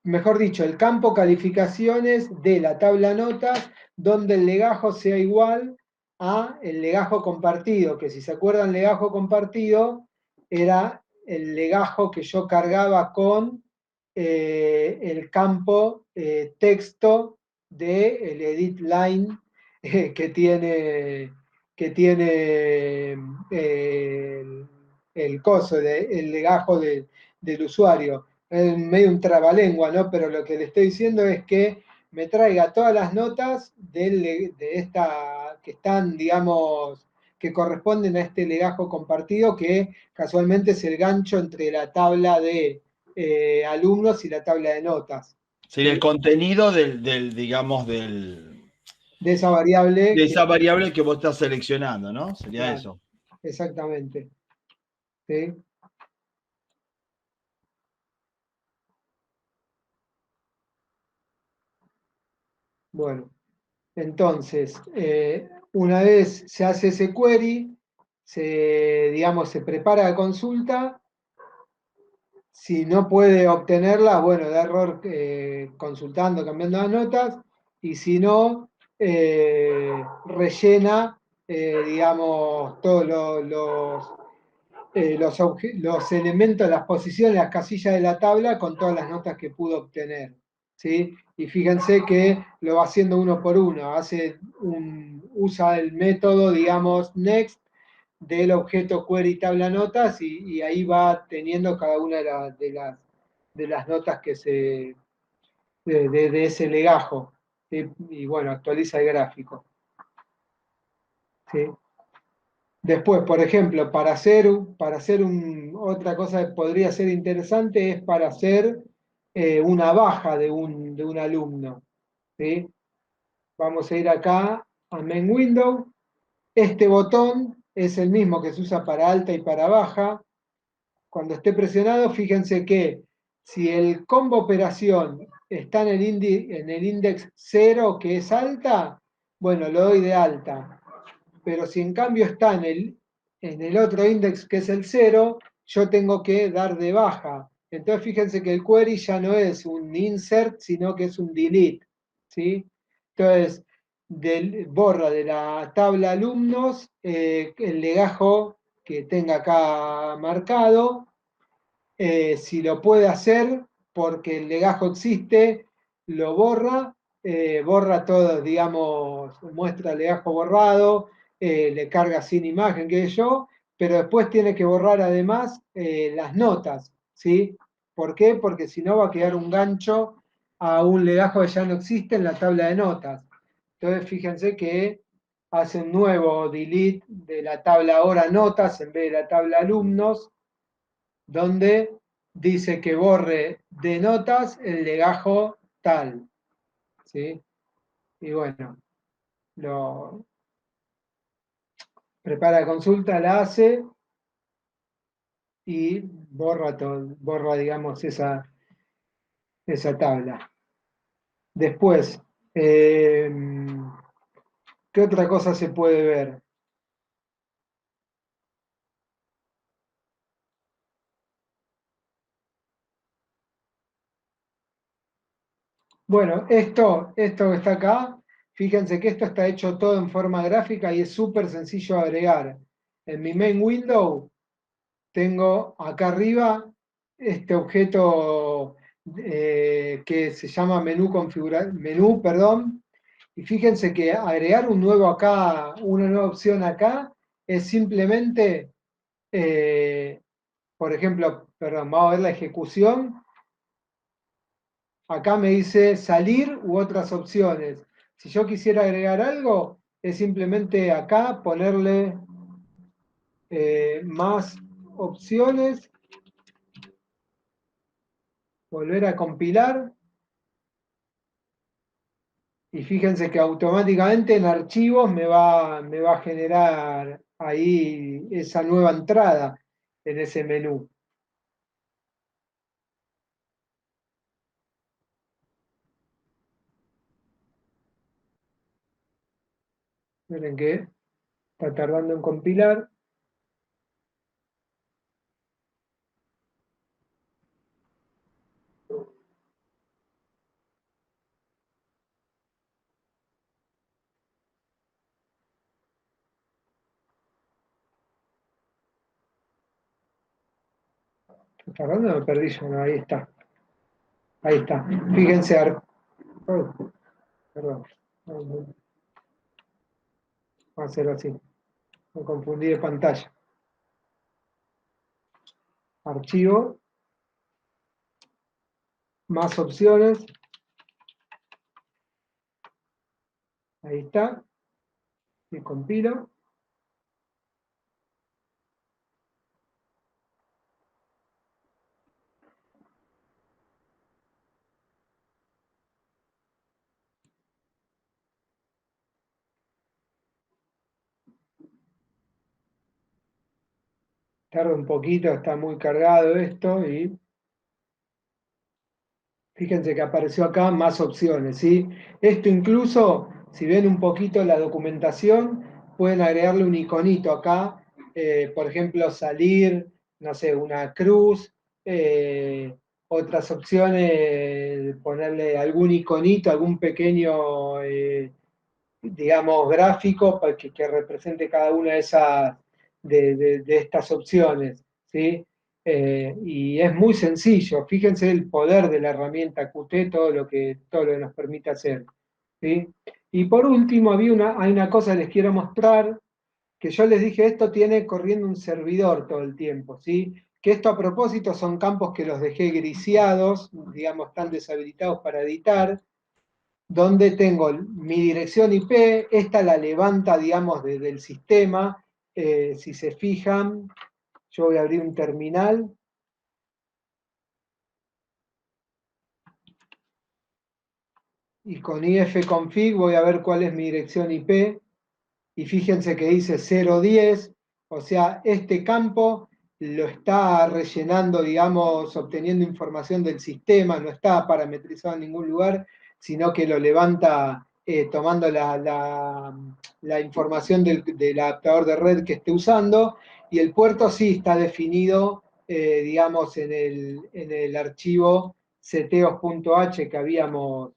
Speaker 1: mejor dicho, el campo calificaciones de la tabla notas, donde el legajo sea igual a el legajo compartido, que si se acuerdan, legajo compartido era el legajo que yo cargaba con el campo texto del edit line que tiene el coso, el legajo del usuario. Es medio un trabalengua, ¿no? Pero lo que le estoy diciendo es que me traiga todas las notas de esta, que están, digamos, que corresponden a este legajo compartido, que casualmente es el gancho entre la tabla de alumnos y la tabla de notas.
Speaker 3: Sería el contenido digamos, de
Speaker 1: De esa variable.
Speaker 3: esa variable que vos estás seleccionando, ¿no? Sería
Speaker 1: Claro,
Speaker 3: eso.
Speaker 1: exactamente. ¿Sí? Bueno, entonces, una vez se hace ese query, digamos, se prepara la consulta. Si no puede obtenerla, bueno, da error consultando, cambiando las notas, y si no, rellena, digamos, todos los elementos, las posiciones, las casillas de la tabla con todas las notas que pudo obtener. ¿Sí? Y fíjense que lo va haciendo uno por uno, usa el método, digamos, next del objeto query tabla notas y ahí va teniendo cada una de las notas que de ese legajo. ¿Sí? Y bueno, actualiza el gráfico. ¿Sí? Después, por ejemplo, para hacer otra cosa que podría ser interesante es para hacer una baja de un alumno. ¿Sí? Vamos a ir acá a Main Window. Este botón es el mismo que se usa para alta y para baja. Cuando esté presionado, fíjense que si el combo operación está en el index 0, que es alta, bueno, lo doy de alta. Pero si en cambio está en el otro index que es el 0, yo tengo que dar de baja. Entonces fíjense que el query ya no es un insert, sino que es un delete. ¿Sí? Entonces, borra de la tabla alumnos el legajo que tenga acá marcado. Si lo puede hacer porque el legajo existe, lo borra, borra todo, digamos, muestra el legajo borrado, le carga sin imagen, qué sé yo, pero después tiene que borrar además las notas, ¿sí? ¿Por qué? Porque si no va a quedar un gancho a un legajo que ya no existe en la tabla de notas. Entonces fíjense que hace un nuevo delete de la tabla ahora notas en vez de la tabla alumnos, donde dice que borre de notas el legajo tal. ¿Sí? Y bueno, lo prepara la consulta, la hace y borra todo, borra, digamos, esa tabla. Después, ¿qué otra cosa se puede ver? Bueno, esto que está acá, fíjense que esto está hecho todo en forma gráfica y es súper sencillo de agregar. En mi main window tengo acá arriba este objeto que se llama menú, perdón, y fíjense que agregar un nuevo acá, una nueva opción acá, es simplemente por ejemplo, perdón, vamos a ver la ejecución. Acá me dice salir u otras opciones. Si yo quisiera agregar algo, es simplemente acá ponerle más opciones, volver a compilar, y fíjense que automáticamente en archivos me va a generar ahí esa nueva entrada en ese menú. Miren que está tardando en compilar. ¿Está tardando? Me perdí yo, no, ahí está. Ahí está. Fíjense, oh, perdón. Vamos a hacerlo así. Me confundí de pantalla. Archivo, más opciones. Ahí está. Y compilo. Tarda un poquito, está muy cargado esto y fíjense que apareció acá más opciones, ¿sí? Esto incluso, si ven un poquito la documentación, pueden agregarle un iconito acá, por ejemplo, salir, no sé, una cruz, otras opciones, ponerle algún iconito, algún pequeño, digamos, gráfico para que represente cada una de esas, de estas opciones, ¿sí? Y es muy sencillo, fíjense el poder de la herramienta Qt, todo lo que nos permite hacer, ¿sí? Y por último, hay una cosa que les quiero mostrar, que yo les dije, esto tiene corriendo un servidor todo el tiempo, ¿sí? Que esto a propósito son campos que los dejé griseados, digamos, están deshabilitados para editar, donde tengo mi dirección IP, esta la levanta, digamos, desde el sistema. Si se fijan, yo voy a abrir un terminal. Y con ifconfig voy a ver cuál es mi dirección IP. Y fíjense que dice 010, o sea, este campo lo está rellenando, digamos, obteniendo información del sistema, no está parametrizado en ningún lugar, sino que lo levanta tomando la información del adaptador de red que esté usando, y el puerto sí está definido, digamos, en el archivo seteos.h que habíamos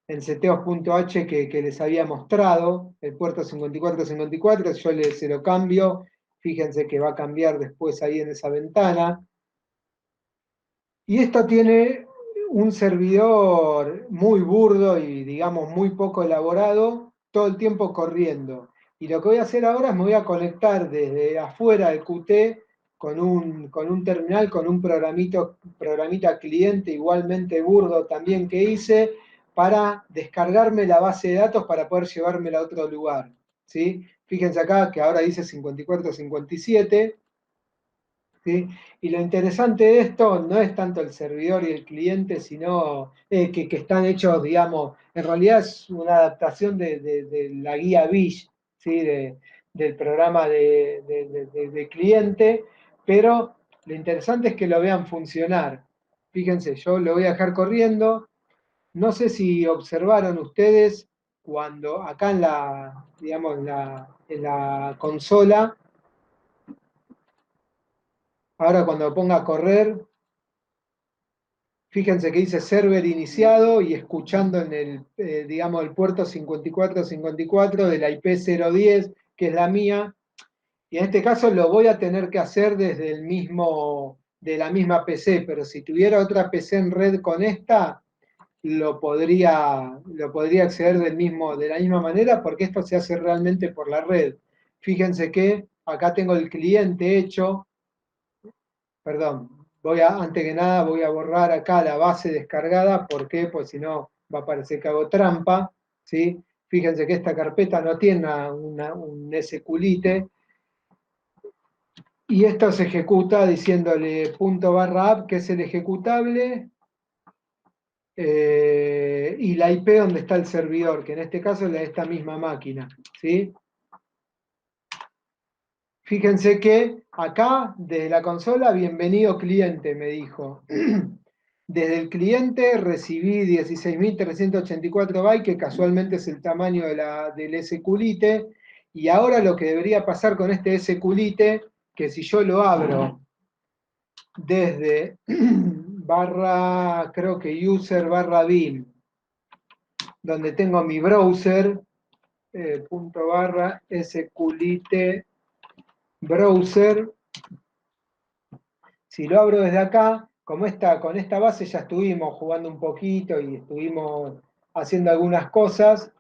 Speaker 1: en seteos.h que les había mostrado, el puerto 5454, yo se lo cambio, fíjense que va a cambiar después ahí en esa ventana. Y esto tiene un servidor muy burdo y digamos muy poco elaborado, todo el tiempo corriendo. Y lo que voy a hacer ahora es me voy a conectar desde afuera del Qt con un terminal, con un programita cliente igualmente burdo también que hice, para descargarme la base de datos para poder llevármela a otro lugar, ¿sí? Fíjense acá que ahora dice 5457, ¿sí? Y lo interesante de esto no es tanto el servidor y el cliente, sino que están hechos, digamos, en realidad es una adaptación de la guía BISH, ¿sí? Del programa de cliente, pero lo interesante es que lo vean funcionar. Fíjense, yo lo voy a dejar corriendo. No sé si observaron ustedes cuando acá en la, digamos, en la consola, ahora cuando ponga a correr, fíjense que dice server iniciado y escuchando en el, digamos, el puerto 5454 de la IP 010, que es la mía, y en este caso lo voy a tener que hacer desde el mismo, de la misma PC, pero si tuviera otra PC en red con esta, lo podría acceder de la misma manera, porque esto se hace realmente por la red. Fíjense que acá tengo el cliente hecho. Perdón, antes que nada voy a borrar acá la base descargada. ¿Por qué? Pues si no va a parecer que hago trampa, ¿sí? Fíjense que esta carpeta no tiene un SQLite, y esto se ejecuta diciéndole ./app, que es el ejecutable, y la IP donde está el servidor, que en este caso es la de esta misma máquina, ¿sí? Fíjense que acá, desde la consola, bienvenido cliente, me dijo. Desde el cliente recibí 16.384 bytes, que casualmente es el tamaño del SQLite, y ahora lo que debería pasar con este SQLite, que si yo lo abro desde creo que user /bin, donde tengo mi browser, /SQLite browser, si lo abro desde acá, con esta base ya estuvimos jugando un poquito y estuvimos haciendo algunas cosas.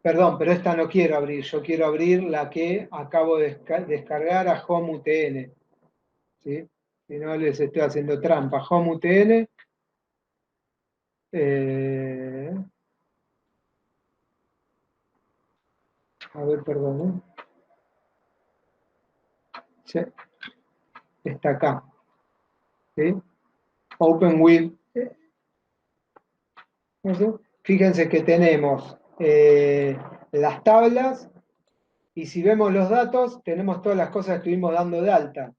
Speaker 1: Perdón, pero esta no quiero abrir, yo quiero abrir la que acabo de descargar a HomeUTN, ¿sí? Si no les estoy haciendo trampa. HomeUTN. A ver, perdón. Sí, está acá. ¿Sí? Open with. Fíjense que tenemos las tablas, y si vemos los datos, tenemos todas las cosas que estuvimos dando de alta.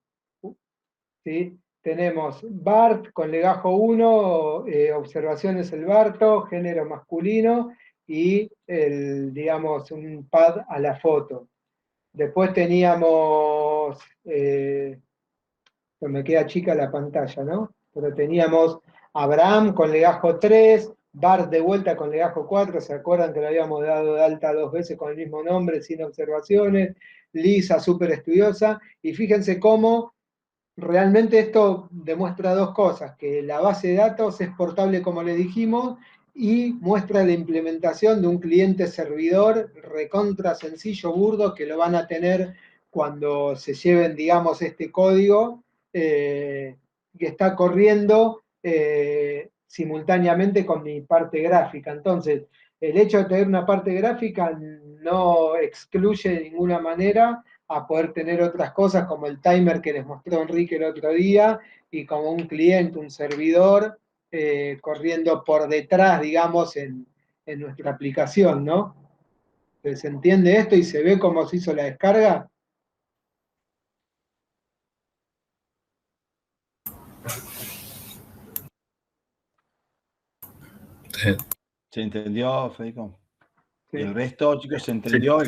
Speaker 1: ¿Sí? Tenemos BART con legajo 1, observaciones el Barto, género masculino, y digamos, un pad a la foto. Después teníamos, pues me queda chica la pantalla, ¿no? Pero teníamos Abraham con legajo 3, Bart de vuelta con legajo 4, ¿se acuerdan que lo habíamos dado de alta 2 veces con el mismo nombre, sin observaciones? Lisa, súper estudiosa, y fíjense cómo realmente esto demuestra dos cosas: que la base de datos es portable, como les dijimos, y muestra la implementación de un cliente servidor recontra sencillo, burdo, que lo van a tener cuando se lleven, digamos, este código, que está corriendo simultáneamente con mi parte gráfica. Entonces, el hecho de tener una parte gráfica no excluye de ninguna manera a poder tener otras cosas como el timer que les mostró Enrique el otro día, y como un cliente, un servidor, corriendo por detrás, digamos, en nuestra aplicación, ¿no? ¿Se entiende esto y se ve cómo se hizo la descarga?
Speaker 3: ¿Se entendió, Federico?
Speaker 1: Sí.
Speaker 3: El resto, chicos, se entendió.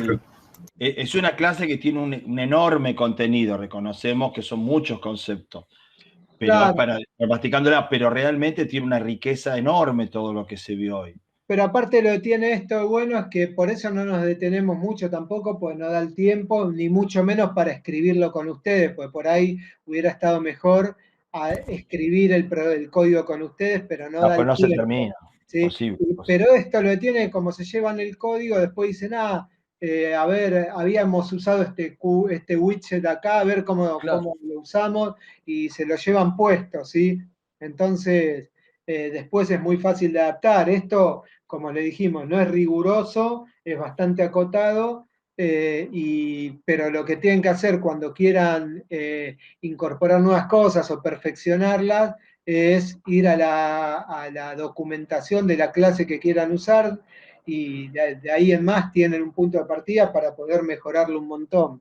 Speaker 3: Es una clase que tiene un enorme contenido, reconocemos que son muchos conceptos, pero
Speaker 1: Claro.
Speaker 3: es para practicándola, pero realmente tiene una riqueza enorme todo lo que se vio hoy.
Speaker 1: Pero aparte lo que tiene esto bueno es que por eso no nos detenemos mucho tampoco, pues no da el tiempo, ni mucho menos para escribirlo con ustedes, pues por ahí hubiera estado mejor escribir el código con ustedes, pero no da
Speaker 3: Pues
Speaker 1: el
Speaker 3: no se
Speaker 1: tiempo.
Speaker 3: termina.
Speaker 1: ¿Sí?
Speaker 3: Posible.
Speaker 1: Pero esto lo tiene, como se llevan el código, después dicen, a ver, habíamos usado este widget acá, a ver cómo lo usamos, y se lo llevan puesto, ¿sí? Entonces, después es muy fácil de adaptar. Esto, como le dijimos, no es riguroso, es bastante acotado, pero lo que tienen que hacer cuando quieran incorporar nuevas cosas o perfeccionarlas es ir a la documentación de la clase que quieran usar, y de ahí en más tienen un punto de partida para poder mejorarlo un montón.